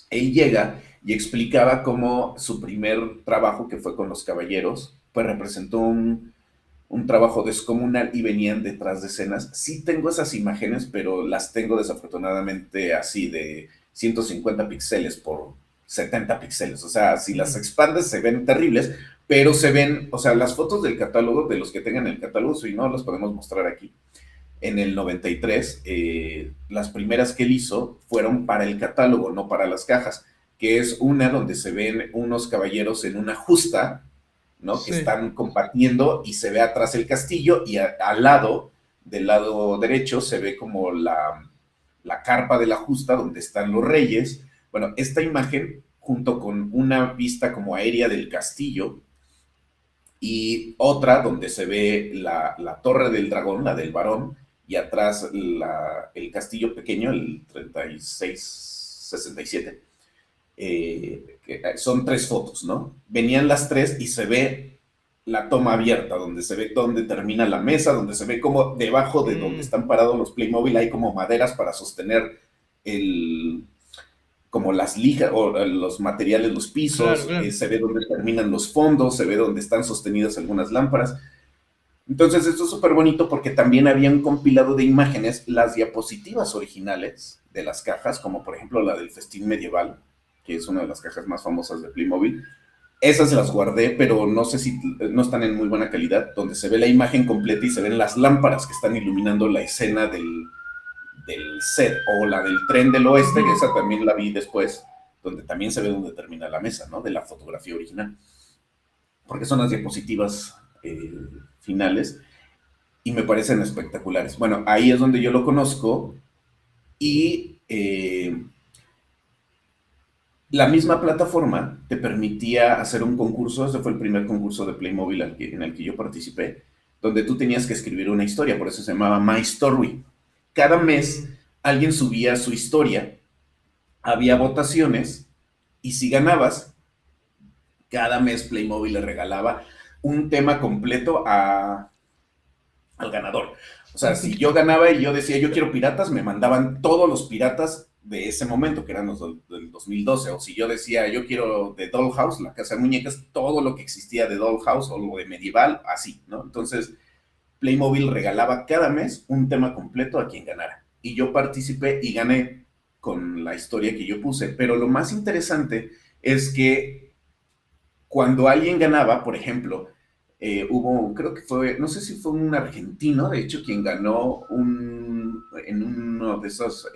Speaker 2: Él llega y explicaba cómo su primer trabajo, que fue con los caballeros, pues representó un trabajo descomunal y venían detrás de escenas. Sí tengo esas imágenes, pero las tengo desafortunadamente así de 150 píxeles por 70 píxeles. O sea, si las expandes se ven terribles, pero se ven, o sea, las fotos del catálogo, de los que tengan el catálogo, si no, las podemos mostrar aquí. En el 93, las primeras que él hizo fueron para el catálogo, no para las cajas, que es una donde se ven unos caballeros en una justa, ¿no? Que
Speaker 1: Sí.
Speaker 2: están combatiendo y se ve atrás el castillo y al lado, del lado derecho, se ve como la carpa de la justa donde están los reyes. Bueno, esta imagen, junto con una vista como aérea del castillo y otra donde se ve la torre del dragón, la del varón, y atrás el castillo pequeño, el 3667. Son tres fotos, ¿no? Venían las tres y se ve la toma abierta, donde se ve dónde termina la mesa, donde se ve como debajo de donde están parados los Playmobil hay como maderas para sostener como las lijas o los materiales, los
Speaker 1: Claro,
Speaker 2: pisos,
Speaker 1: claro.
Speaker 2: se ve dónde terminan los fondos, se ve dónde están sostenidas algunas lámparas. Entonces esto es súper bonito porque también habían compilado de imágenes las diapositivas originales de las cajas, como por ejemplo la del Festín Medieval, que es una de las cajas más famosas de Playmobil. Esas las guardé, pero no sé si no están en muy buena calidad, donde se ve la imagen completa y se ven las lámparas que están iluminando la escena del set, o la del tren del oeste, que esa también la vi después, donde también se ve dónde termina la mesa, ¿no? De la fotografía original. Porque son las diapositivas finales y me parecen espectaculares. Bueno, ahí es donde yo lo conozco y la misma plataforma te permitía hacer un concurso. Ese fue el primer concurso de Playmobil en el que yo participé, donde tú tenías que escribir una historia, por eso se llamaba My Story. Cada mes alguien subía su historia, había votaciones y si ganabas, cada mes Playmobil le regalaba un tema completo al ganador. O sea, si yo ganaba y yo decía yo quiero piratas, me mandaban todos los piratas de ese momento, que eran los del 2012. O si yo decía yo quiero de Dollhouse, la casa de muñecas, todo lo que existía de Dollhouse o lo de medieval, así, ¿no? Entonces, Playmobil regalaba cada mes un tema completo a quien ganara. y yo participé y gané con la historia que yo puse. Pero lo más interesante es que cuando alguien ganaba, por ejemplo, creo que fue, no sé si fue un argentino, de hecho, quien ganó en uno de esos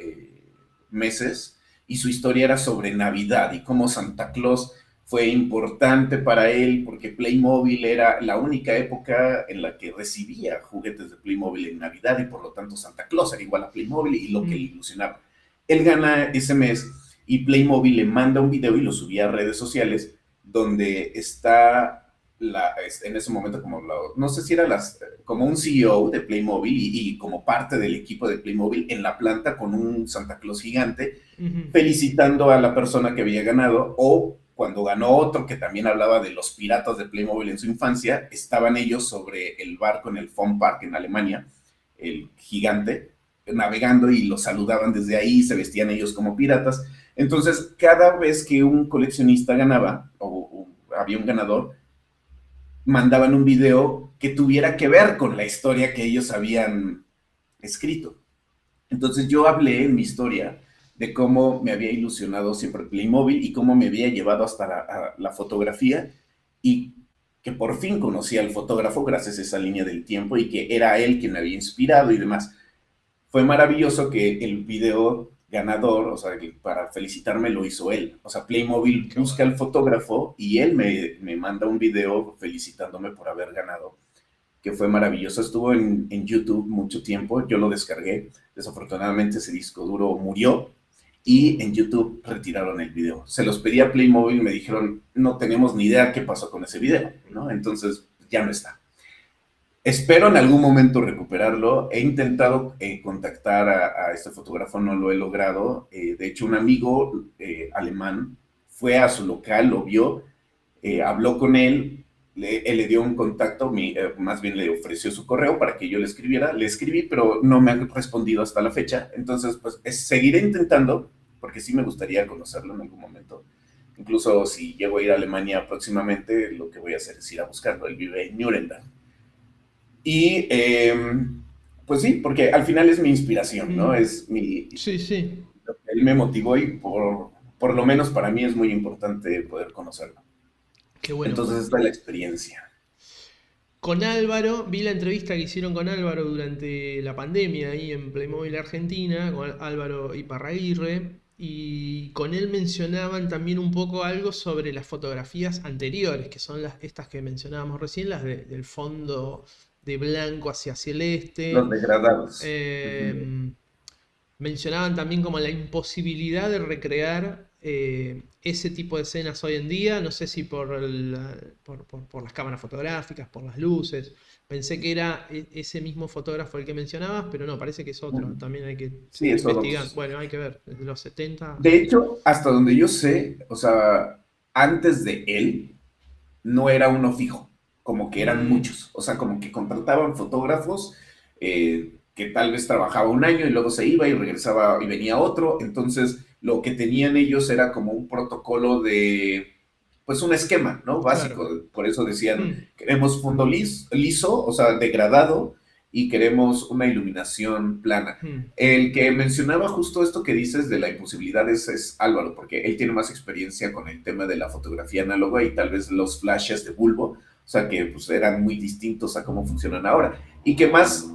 Speaker 2: meses, y su historia era sobre Navidad y cómo Santa Claus fue importante para él, porque Playmobil era la única época en la que recibía juguetes de Playmobil en Navidad, y por lo tanto Santa Claus era igual a Playmobil y lo que le ilusionaba. Él gana ese mes y Playmobil le manda un video y lo subía a redes sociales donde está en ese momento no sé si era como un CEO de Playmobil y como parte del equipo de Playmobil en la planta con un Santa Claus gigante, felicitando a la persona que había ganado, o cuando ganó otro que también hablaba de los piratas de Playmobil en su infancia, estaban ellos sobre el barco en el Fun Park en Alemania, el gigante, navegando, y los saludaban desde ahí, se vestían ellos como piratas. Entonces, cada vez que un coleccionista ganaba, o había un ganador, mandaban un video que tuviera que ver con la historia que ellos habían escrito. Entonces yo hablé en mi historia de cómo me había ilusionado siempre Playmobil y cómo me había llevado hasta la fotografía, y que por fin conocí al fotógrafo gracias a esa línea del tiempo y que era él quien me había inspirado y demás. Fue maravilloso que el video ganador, o sea, para felicitarme lo hizo él. O sea, Playmobil busca al fotógrafo y él me manda un video felicitándome por haber ganado, que fue maravilloso. Estuvo en YouTube mucho tiempo, yo lo descargué. Desafortunadamente ese disco duro murió y en YouTube retiraron el video. Se los pedí a Playmobil y me dijeron, no tenemos ni idea qué pasó con ese video, ¿no? Entonces ya no está. Espero en algún momento recuperarlo. He intentado contactar a este fotógrafo, no lo he logrado. De hecho, un amigo alemán fue a su local, lo vio, habló con él, él le dio un contacto, más bien le ofreció su correo para que yo le escribiera. Le escribí, pero no me han respondido hasta la fecha. Entonces, pues seguiré intentando, porque sí me gustaría conocerlo en algún momento. Incluso si llego a ir a Alemania próximamente, lo que voy a hacer es ir a buscarlo. Él vive en Nuremberg. Y pues sí, porque al final es mi inspiración, ¿no? Es mi...
Speaker 1: Sí, sí.
Speaker 2: Él me motivó y por lo menos para mí es muy importante poder conocerlo.
Speaker 1: Qué bueno.
Speaker 2: Entonces esta es la experiencia.
Speaker 1: Con Álvaro, vi la entrevista que hicieron con Álvaro durante la pandemia ahí en Playmobil Argentina, con Álvaro Iparraguirre, y con él mencionaban también un poco algo sobre las fotografías anteriores, que son estas que mencionábamos recién, las del fondo de blanco hacia celeste.
Speaker 2: Los degradados.
Speaker 1: Mencionaban también como la imposibilidad de recrear ese tipo de escenas hoy en día, no sé si por las cámaras fotográficas, por las luces. Pensé que era ese mismo fotógrafo el que mencionabas, pero no, parece que es otro. También hay que seguir investigando. Bueno, hay que ver, desde los 70.
Speaker 2: De hecho, hasta donde yo sé, o sea, antes de él, no era uno fijo, como que eran muchos. O sea, como que contrataban fotógrafos que tal vez trabajaba un año y luego se iba y regresaba y venía otro. Entonces, lo que tenían ellos era como un protocolo de, pues un esquema, ¿no? Básico. Claro. Por eso decían, queremos fondo liso, o sea, degradado, y queremos una iluminación plana. El que mencionaba justo esto que dices de la imposibilidad es Álvaro, porque él tiene más experiencia con el tema de la fotografía análoga y tal vez los flashes de bulbo, o sea, que pues eran muy distintos a cómo funcionan ahora. Y que más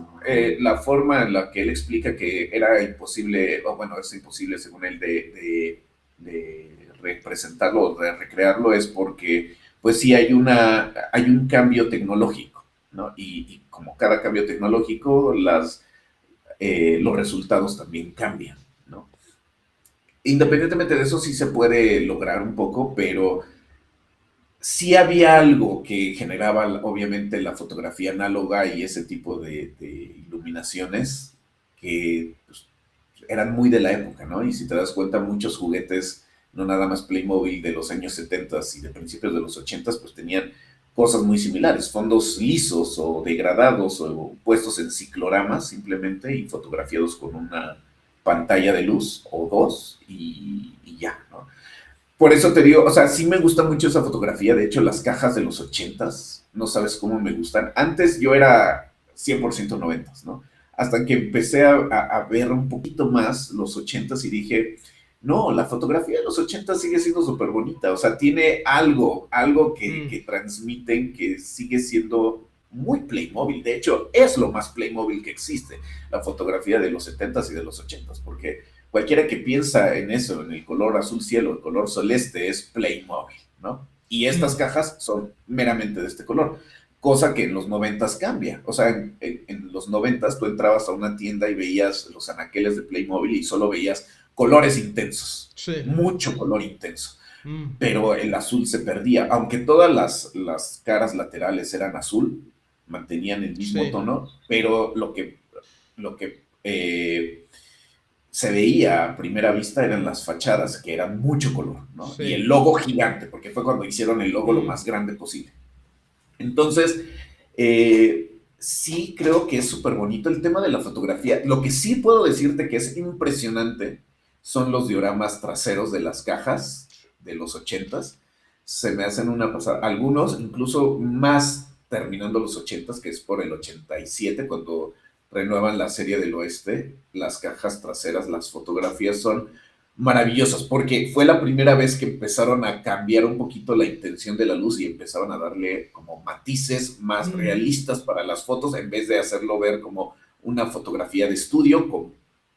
Speaker 2: la forma en la que él explica que era imposible, o bueno, es imposible según él de representarlo o de recrearlo, es porque pues sí hay un cambio tecnológico, ¿no? Y como cada cambio tecnológico, los resultados también cambian, ¿no? Independientemente de eso, sí se puede lograr un poco, pero sí había algo que generaba, obviamente, la fotografía análoga y ese tipo de iluminaciones que pues, eran muy de la época, ¿no? Y si te das cuenta, muchos juguetes, no nada más Playmobil de los años 70 y de principios de los 80, pues tenían cosas muy similares, fondos lisos o degradados o puestos en cicloramas simplemente y fotografiados con una pantalla de luz o dos y ya, ¿no? Por eso te digo, o sea, sí me gusta mucho esa fotografía. De hecho, las cajas de los 80s, no sabes cómo me gustan. Antes yo era 100% 90s, ¿no? hasta que empecé a ver un poquito más los ochentas y dije, no, la fotografía de los ochentas sigue siendo súper bonita, o sea, tiene algo
Speaker 1: Mm,
Speaker 2: que transmiten que sigue siendo muy Playmobil. De hecho, es lo más Playmobil que existe, la fotografía de los setentas y de los ochentas, porque cualquiera que piensa en eso, en el color azul cielo, el color celeste, es Playmobil, ¿no? Y estas
Speaker 1: mm,
Speaker 2: cajas son meramente de este color, cosa que en los noventas cambia. O sea, en los noventas tú entrabas a una tienda y veías los anaqueles de Playmobil y solo veías colores intensos,
Speaker 1: sí.
Speaker 2: mucho color intenso,
Speaker 1: Mm,
Speaker 2: pero el azul se perdía, aunque todas las caras laterales eran azul, mantenían el mismo
Speaker 1: sí,
Speaker 2: tono, pero lo que se veía a primera vista eran las fachadas, que eran mucho color, ¿no? Y el
Speaker 1: sí.
Speaker 2: logo gigante, porque fue cuando hicieron el logo lo
Speaker 1: Mm,
Speaker 2: más grande posible. Entonces, sí creo que es súper bonito el tema de la fotografía. Lo que sí puedo decirte que es impresionante son los dioramas traseros de las cajas de los ochentas. Se me hacen una pasada. Algunos, incluso más terminando los ochentas, que es por el 87, cuando renuevan la serie del oeste, las cajas traseras, las fotografías son maravillosas, porque fue la primera vez que empezaron a cambiar un poquito la intención de la luz y empezaron a darle como matices más
Speaker 1: mm,
Speaker 2: realistas para las fotos, en vez de hacerlo ver como una fotografía de estudio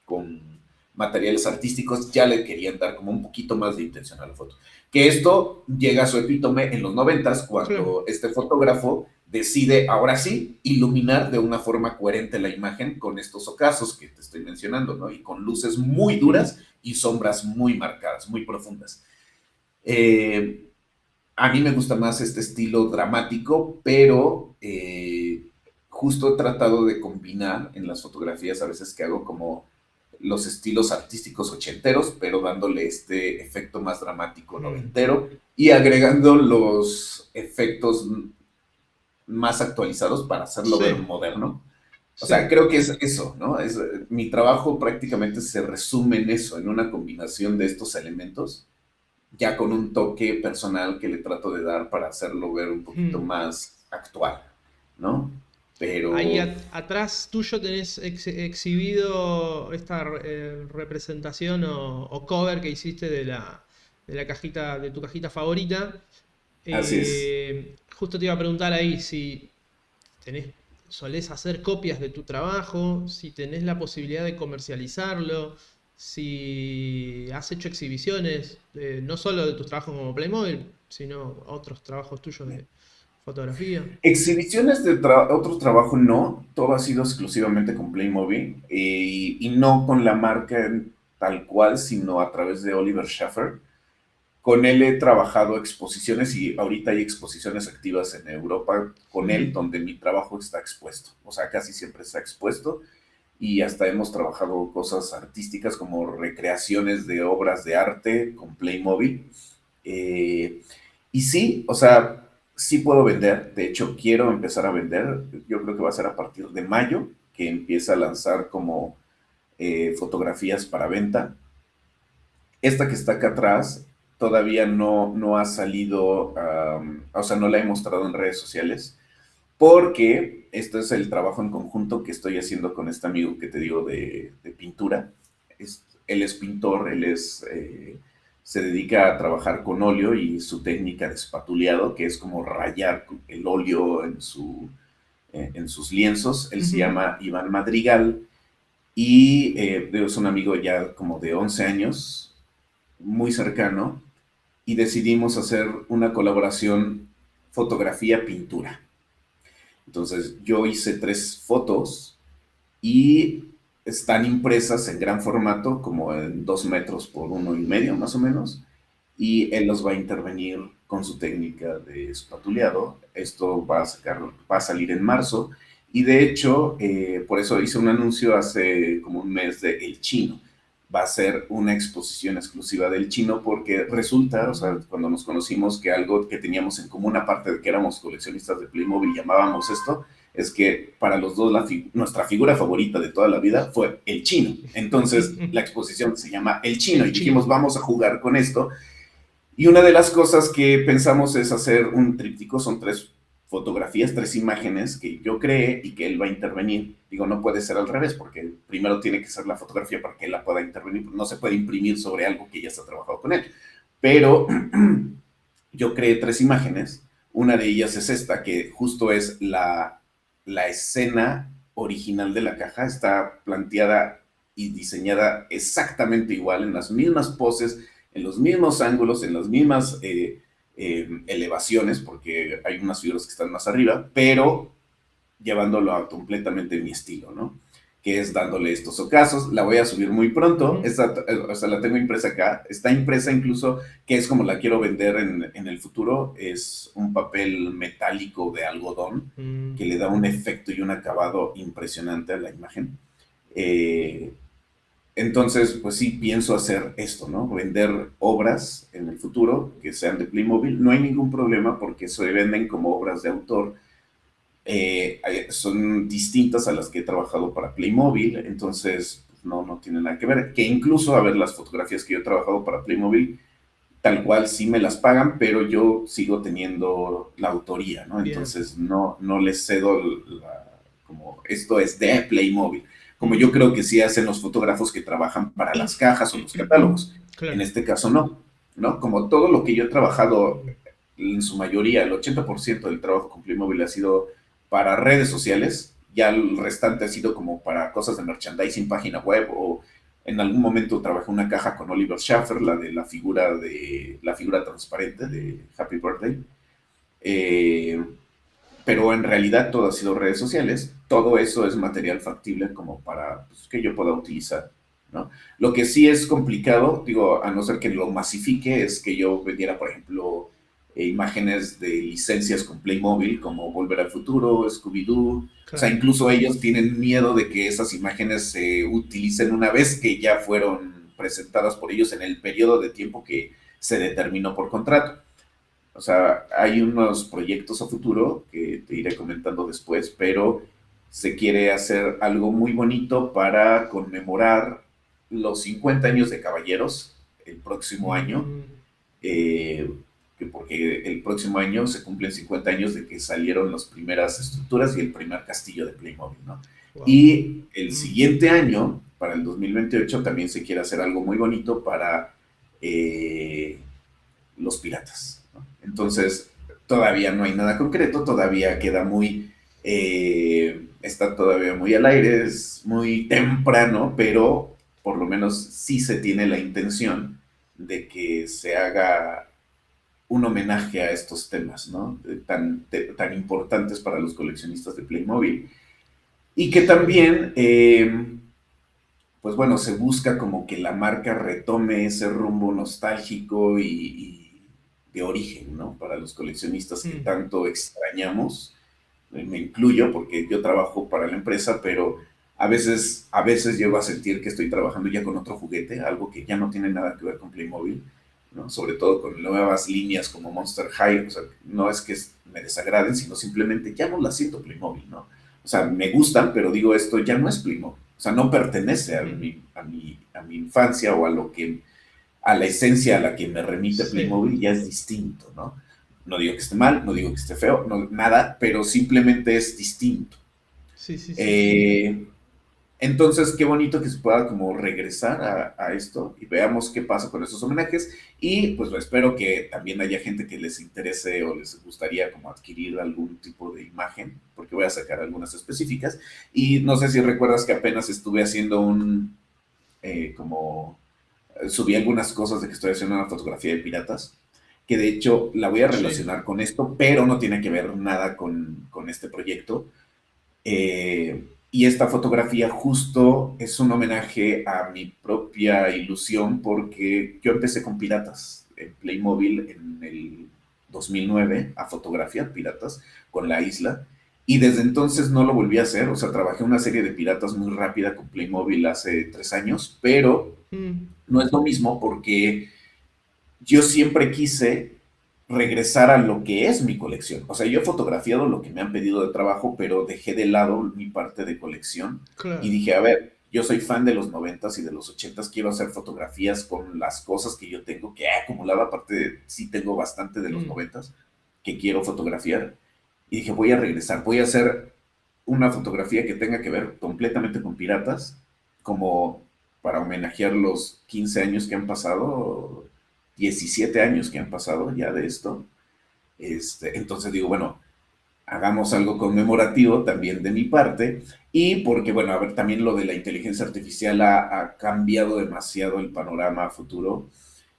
Speaker 2: con materiales artísticos, ya le querían dar como un poquito más de intención a la foto. Que esto llega a su epítome en los noventas,
Speaker 1: sí.
Speaker 2: cuando este fotógrafo decide ahora sí iluminar de una forma coherente la imagen con estos ocasos que te estoy mencionando, ¿no? Y con luces muy duras y sombras muy marcadas, muy profundas. Eh, a mí me gusta más este estilo dramático, pero justo he tratado de combinar en las fotografías a veces que hago como los estilos artísticos ochenteros, pero dándole este efecto más dramático
Speaker 1: Mm,
Speaker 2: noventero y agregando los efectos más actualizados para hacerlo ver
Speaker 1: sí,
Speaker 2: moderno. O sea,
Speaker 1: sí.
Speaker 2: creo que es eso, ¿no? Mi trabajo prácticamente se resume en eso, en una combinación de estos elementos, ya con un toque personal que le trato de dar para hacerlo ver un poquito
Speaker 1: Mm.
Speaker 2: más actual, ¿no?
Speaker 1: Ahí
Speaker 2: Pero
Speaker 1: atrás tuyo tenés exhibido esta representación o cover que hiciste de la cajita, de tu cajita favorita.
Speaker 2: así es.
Speaker 1: Justo te iba a preguntar ahí si tenés, solés hacer copias de tu trabajo, si tenés la posibilidad de comercializarlo, si has hecho exhibiciones, no solo de tus trabajos como Playmobil, sino otros trabajos tuyos de fotografía.
Speaker 2: Exhibiciones de otro trabajo no, todo ha sido exclusivamente con Playmobil y no con la marca tal cual, sino a través de Oliver Schaffer. Con él he trabajado exposiciones y ahorita hay exposiciones activas en Europa con él,
Speaker 1: Mm,
Speaker 2: donde mi trabajo está expuesto. O sea, casi siempre está expuesto y hasta hemos trabajado cosas artísticas como recreaciones de obras de arte con Playmobil. Eh, y sí, o sea, sí puedo vender. De hecho, quiero empezar a vender. Yo creo que va a ser a partir de mayo que empieza a lanzar como fotografías para venta. Esta que está acá atrás todavía no ha salido, o sea, no la he mostrado en redes sociales, porque esto es el trabajo en conjunto que estoy haciendo con este amigo que te digo de pintura. Él es pintor, se dedica a trabajar con óleo y su técnica de espatuleado, que es como rayar el óleo en sus lienzos. Él se
Speaker 1: ujú.
Speaker 2: llama Iván Madrigal y es un amigo ya como de 11 años, muy cercano, y decidimos hacer una colaboración fotografía-pintura. Entonces yo hice 3 fotos y están impresas en gran formato, como en 2 metros por 1,5 más o menos, y él los va a intervenir con su técnica de espatuleado. Esto va a salir en marzo, y de hecho, por eso hice un anuncio hace como un mes de El Chino. Va a ser una exposición exclusiva del Chino porque resulta, o sea,
Speaker 1: Mm,
Speaker 2: cuando nos conocimos, que algo que teníamos en común, aparte de que éramos coleccionistas de Playmobil, llamábamos esto, es que para los dos nuestra figura favorita de toda la vida fue el Chino. Entonces la exposición se llama El Chino
Speaker 1: el
Speaker 2: y dijimos,
Speaker 1: chino.
Speaker 2: vamos a jugar con esto. Y una de las cosas que pensamos es hacer un tríptico, son fotografías, 3 imágenes que yo creé y que él va a intervenir. Digo, no puede ser al revés, porque primero tiene que ser la fotografía para que él la pueda intervenir. No se puede imprimir sobre algo que ya está trabajado con él. Pero yo creé 3 imágenes. Una de ellas es esta, que justo es la escena original de la caja. Está planteada y diseñada exactamente igual, en las mismas poses, en los mismos ángulos, en las mismas elevaciones, porque hay unas figuras que están más arriba, pero llevándolo a completamente mi estilo, ¿no? Que es dándole estos ocasos. La voy a subir muy pronto. O sea, la tengo impresa acá. Está impresa incluso, que es como la quiero vender en el futuro. Es un papel metálico de algodón que le da un efecto y un acabado impresionante a la imagen. Eh, entonces, pues sí, pienso hacer esto, ¿no? Vender obras en el futuro que sean de Playmobil. No hay ningún problema porque se venden como obras de autor. Son distintas a las que he trabajado para Playmobil, entonces pues, no tiene nada que ver. Que incluso, a ver, las fotografías que yo he trabajado para Playmobil, tal cual sí me las pagan, pero yo sigo teniendo la autoría, ¿no?
Speaker 1: Bien.
Speaker 2: Entonces no les cedo como esto es de Playmobil. Como yo creo que sí hacen los fotógrafos que trabajan para las cajas o los catálogos. En
Speaker 1: Claro.
Speaker 2: este caso no, ¿no? Como todo lo que yo he trabajado, en su mayoría, el 80% del trabajo con Playmobil ha sido para redes sociales, ya el restante ha sido como para cosas de merchandising, página web, o en algún momento trabajé una caja con Oliver Schaffer, la de la figura transparente de Happy Birthday. Eh, pero en realidad todo ha sido redes sociales. Todo eso es material factible como para pues, que yo pueda utilizar, ¿no? Lo que sí es complicado, digo, a no ser que lo masifique, es que yo vendiera, por ejemplo, imágenes de licencias con Playmobil, como Volver al Futuro, Scooby-Doo. O sea,
Speaker 1: Claro.
Speaker 2: incluso ellos tienen miedo de que esas imágenes se utilicen una vez que ya fueron presentadas por ellos en el periodo de tiempo que se determinó por contrato. O sea, hay unos proyectos a futuro que te iré comentando después, pero se quiere hacer algo muy bonito para conmemorar los 50 años de Caballeros el próximo año,
Speaker 1: Mm,
Speaker 2: eh, porque el próximo año se cumplen 50 años de que salieron las primeras estructuras y el primer castillo de Playmobil, ¿no?
Speaker 1: wow.
Speaker 2: Y el siguiente año, para el 2028, también se quiere hacer algo muy bonito para eh, los piratas, ¿no? Entonces, todavía no hay nada concreto, todavía queda está todavía muy al aire, es muy temprano, pero por lo menos sí se tiene la intención de que se haga un homenaje a estos temas, ¿no? Tan importantes para los coleccionistas de Playmobil. Y que
Speaker 1: Sí.
Speaker 2: también, pues bueno, se busca como que la marca retome ese rumbo nostálgico y de origen, ¿no? Para los coleccionistas que
Speaker 1: Mm,
Speaker 2: tanto extrañamos. Me incluyo porque yo trabajo para la empresa, pero a veces llego a sentir que estoy trabajando ya con otro juguete, algo que ya no tiene nada que ver con Playmobil, ¿no? Sobre todo con nuevas líneas como Monster High. O sea, no es que me desagraden, sino simplemente ya no las siento Playmobil, ¿no? O sea, me gustan, pero digo, esto ya no es Playmobil. O sea, no pertenece a mi infancia o a la esencia a la que me remite
Speaker 1: sí.
Speaker 2: Playmobil, ya es distinto, ¿no? No digo que esté mal, no digo que esté feo, no, nada, pero simplemente es distinto.
Speaker 1: Sí, sí, sí, sí.
Speaker 2: Eh, entonces, qué bonito que se pueda como regresar a esto y veamos qué pasa con esos homenajes. Y pues espero que también haya gente que les interese o les gustaría como adquirir algún tipo de imagen, porque voy a sacar algunas específicas. Y no sé si recuerdas que apenas estuve haciendo como, subí algunas cosas de que estoy haciendo una fotografía de piratas, que de hecho la voy a
Speaker 1: Sí.
Speaker 2: relacionar con esto, pero no tiene que ver nada con este proyecto. Y esta fotografía justo es un homenaje a mi propia ilusión porque yo empecé con piratas en Playmobil en el 2009 a fotografiar piratas con la isla y desde entonces no lo volví a hacer. O sea, trabajé una serie de piratas muy rápida con Playmobil hace 3 años, pero
Speaker 1: Mm,
Speaker 2: no es lo mismo porque yo siempre quise regresar a lo que es mi colección. O sea, yo he fotografiado lo que me han pedido de trabajo, pero dejé de lado mi parte de colección y
Speaker 1: claro.
Speaker 2: dije, a ver, yo soy fan de los 90s y de los 80s, quiero hacer fotografías con las cosas que yo tengo, que he acumulado, aparte sí tengo bastante de los
Speaker 1: Mm,
Speaker 2: 90s que quiero fotografiar. y dije, voy a regresar, voy a hacer una fotografía que tenga que ver completamente con piratas, como para homenajear los 15 años que han pasado, 17 años que han pasado ya de esto. Entonces digo, bueno, hagamos algo conmemorativo también de mi parte, y porque, bueno, a ver, también lo de la inteligencia artificial ha cambiado demasiado el panorama futuro,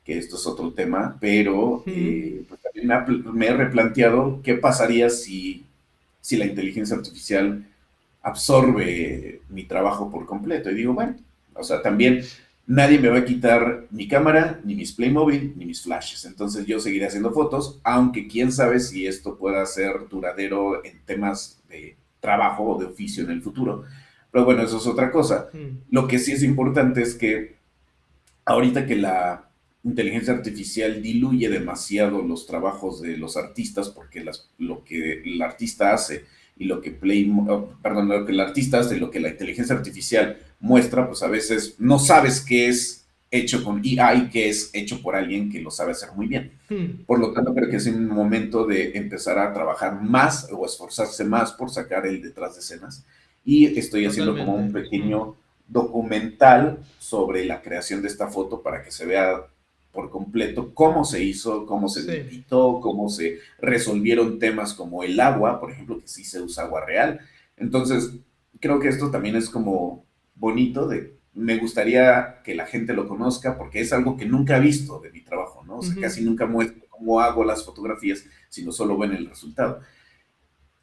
Speaker 2: que esto es otro tema, pero
Speaker 1: Mm.
Speaker 2: pues también me he replanteado qué pasaría si la inteligencia artificial absorbe mi trabajo por completo. Y digo, bueno, o sea, también nadie me va a quitar mi cámara, ni mis Playmobil, ni mis flashes. Entonces yo seguiré haciendo fotos, aunque quién sabe si esto pueda ser duradero en temas de trabajo o de oficio en el futuro. Pero bueno, eso es otra cosa.
Speaker 1: Mm.
Speaker 2: Lo que sí es importante es que ahorita que la inteligencia artificial diluye demasiado los trabajos de los artistas, porque lo que el artista hace y lo que perdón, lo que el artista hace y lo que la inteligencia artificial muestra, pues a veces no sabes qué es hecho con IA y qué es hecho por alguien que lo sabe hacer muy bien.
Speaker 1: Mm.
Speaker 2: Por lo tanto, creo que es un momento de empezar a trabajar más o esforzarse más por sacar el detrás de escenas. Y estoy haciendo como un
Speaker 1: Totalmente. Mm.
Speaker 2: pequeño documental sobre la creación de esta foto para que se vea por completo cómo se hizo, cómo se
Speaker 1: Sí.
Speaker 2: editó, cómo se resolvieron temas como el agua, por ejemplo, que sí se usa agua real. Entonces, creo que esto también es como bonito me gustaría que la gente lo conozca porque es algo que nunca ha visto de mi trabajo, ¿no? O sea,
Speaker 1: Ujú.
Speaker 2: casi nunca muestro cómo hago las fotografías, sino solo ven el resultado.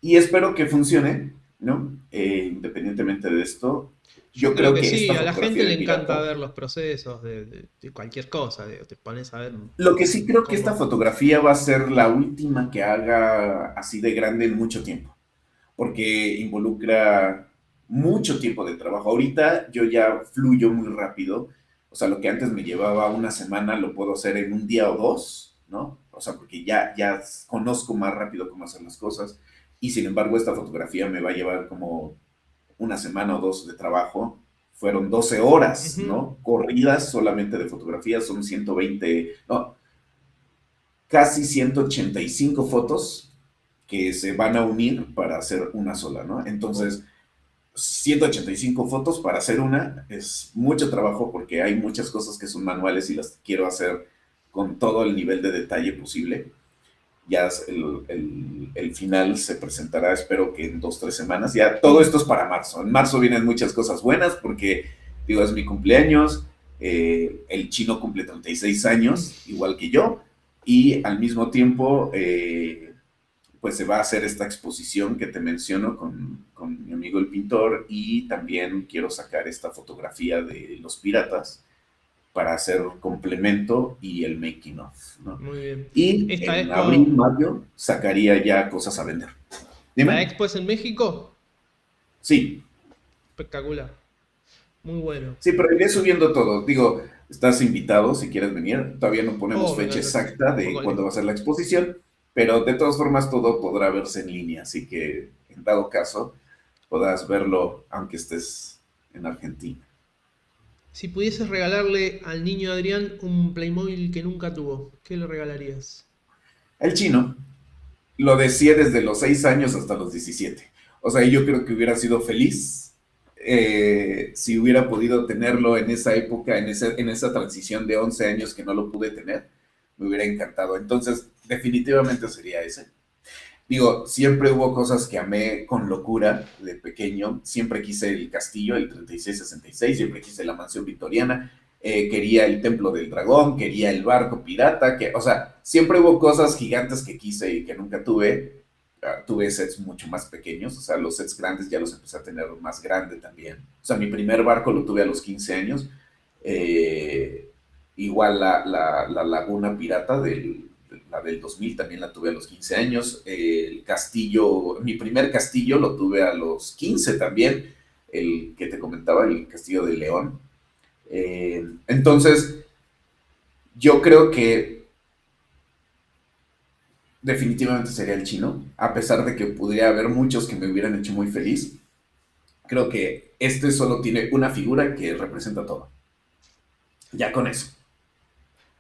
Speaker 2: Y espero que funcione, ¿no? Independientemente de esto,
Speaker 1: Yo
Speaker 2: yo
Speaker 1: creo
Speaker 2: creo
Speaker 1: que
Speaker 2: que
Speaker 1: sí,
Speaker 2: esta
Speaker 1: a la
Speaker 2: fotografía
Speaker 1: gente le
Speaker 2: de
Speaker 1: encanta
Speaker 2: pirata,
Speaker 1: ver los procesos de cualquier cosa, te pones a ver
Speaker 2: lo que sí creo que esta
Speaker 1: cómo...
Speaker 2: fotografía va a ser la última que haga así de grande en mucho tiempo, porque involucra mucho tiempo de trabajo. Ahorita yo ya fluyo muy rápido, o sea, lo que antes me llevaba una semana lo puedo hacer en un día o dos, ¿no? O sea, porque ya conozco más rápido cómo hacer las cosas, y sin embargo esta fotografía me va a llevar como una semana o dos de trabajo. Fueron 12 horas,
Speaker 1: Ujú.
Speaker 2: ¿no? Corridas solamente de fotografía, son 120, no, casi 185 fotos que se van a unir para hacer una sola, ¿no?
Speaker 1: Oh.
Speaker 2: Entonces, 185 fotos para hacer una es mucho trabajo porque hay muchas cosas que son manuales y las quiero hacer con todo el nivel de detalle posible. Ya el final se presentará, espero que en 2, 3 semanas. Ya todo
Speaker 1: Mm.
Speaker 2: esto es para marzo. En marzo vienen muchas cosas buenas porque, digo, es mi cumpleaños. El chino cumple 36 años, igual que yo. Y al mismo tiempo, pues se va a hacer esta exposición que te menciono con mi amigo el pintor. Y también quiero sacar esta fotografía de los piratas para hacer complemento y el making of, ¿no?
Speaker 1: Muy bien.
Speaker 2: Y
Speaker 1: Esta
Speaker 2: en abril,
Speaker 1: expo,
Speaker 2: mayo, sacaría ya cosas a vender.
Speaker 1: la
Speaker 2: Dime.
Speaker 1: expo es en México.
Speaker 2: Sí,
Speaker 1: Espectacular. Muy bueno.
Speaker 2: sí, pero iré subiendo todo. Digo, estás invitado si quieres venir. Todavía no ponemos
Speaker 1: Oh, me
Speaker 2: fecha
Speaker 1: encantaría.
Speaker 2: exacta
Speaker 1: Un
Speaker 2: de
Speaker 1: poco
Speaker 2: cuándo va a
Speaker 1: lejos.
Speaker 2: ser la exposición, pero de todas formas todo podrá verse en línea, así que en dado caso podrás verlo aunque estés en Argentina.
Speaker 1: Si pudieses regalarle al niño Adrián un Playmobil que nunca tuvo, ¿qué le regalarías?
Speaker 2: El chino lo decía desde los 6 años hasta los 17. O sea, yo creo que hubiera sido feliz si hubiera podido tenerlo en esa época, en esa transición de 11 años que no lo pude tener. Me hubiera encantado. Entonces, definitivamente sería ese. Digo, siempre hubo cosas que amé con locura de pequeño. Siempre quise el castillo, el 3666, siempre quise la mansión victoriana, quería el templo del dragón, quería el barco pirata, o sea, siempre hubo cosas gigantes que quise y que nunca tuve. Tuve sets mucho más pequeños, o sea, los sets grandes ya los empecé a tener más grande también. O sea, mi primer barco lo tuve a los 15 años. Eh, Igual la Laguna Pirata la del 2000 también la tuve a los 15 años. El castillo, mi primer castillo lo tuve a los 15 también, el que te comentaba, el castillo de León. Entonces, yo creo que definitivamente sería el chino, a pesar de que pudiera haber muchos que me hubieran hecho muy feliz. Creo que este solo tiene una figura que representa todo. Ya con eso.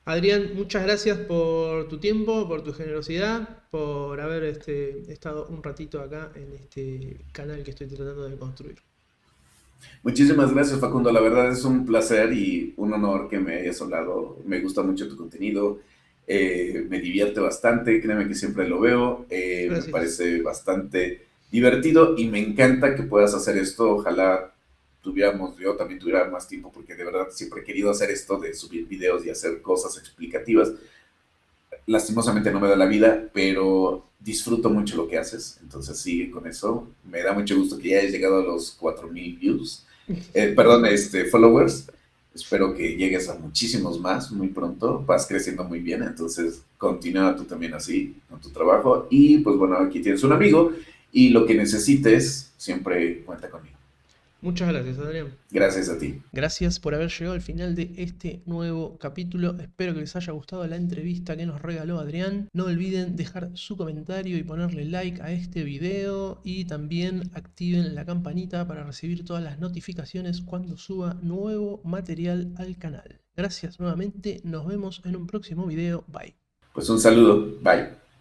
Speaker 1: Adrián, muchas gracias por tu tiempo, por tu generosidad, por haber estado un ratito acá en este canal que estoy tratando de construir.
Speaker 2: Muchísimas gracias, Facundo. La verdad es un placer y un honor que me hayas hablado. Me gusta mucho tu contenido, me divierte bastante, créeme que siempre lo veo, me
Speaker 1: Gracias.
Speaker 2: parece bastante divertido y me encanta que puedas hacer esto. Ojalá yo también tuviera más tiempo porque de verdad siempre he querido hacer esto de subir videos y hacer cosas explicativas. Lastimosamente no me da la vida, pero disfruto mucho lo que haces, entonces sigue con eso. Me da mucho gusto que ya hayas llegado a los 4,000 views, perdón, followers. Espero que llegues a muchísimos más muy pronto, vas creciendo muy bien, entonces continúa tú también así con tu trabajo y pues bueno, aquí tienes un amigo y lo que necesites siempre cuenta conmigo.
Speaker 1: Muchas gracias, Adrián.
Speaker 2: Gracias a ti.
Speaker 1: Gracias por haber llegado al final de este nuevo capítulo. Espero que les haya gustado la entrevista que nos regaló Adrián. No olviden dejar su comentario y ponerle like a este video. Y también activen la campanita para recibir todas las notificaciones cuando suba nuevo material al canal. Gracias nuevamente. Nos vemos en un próximo video. Bye.
Speaker 2: Pues un saludo, bye.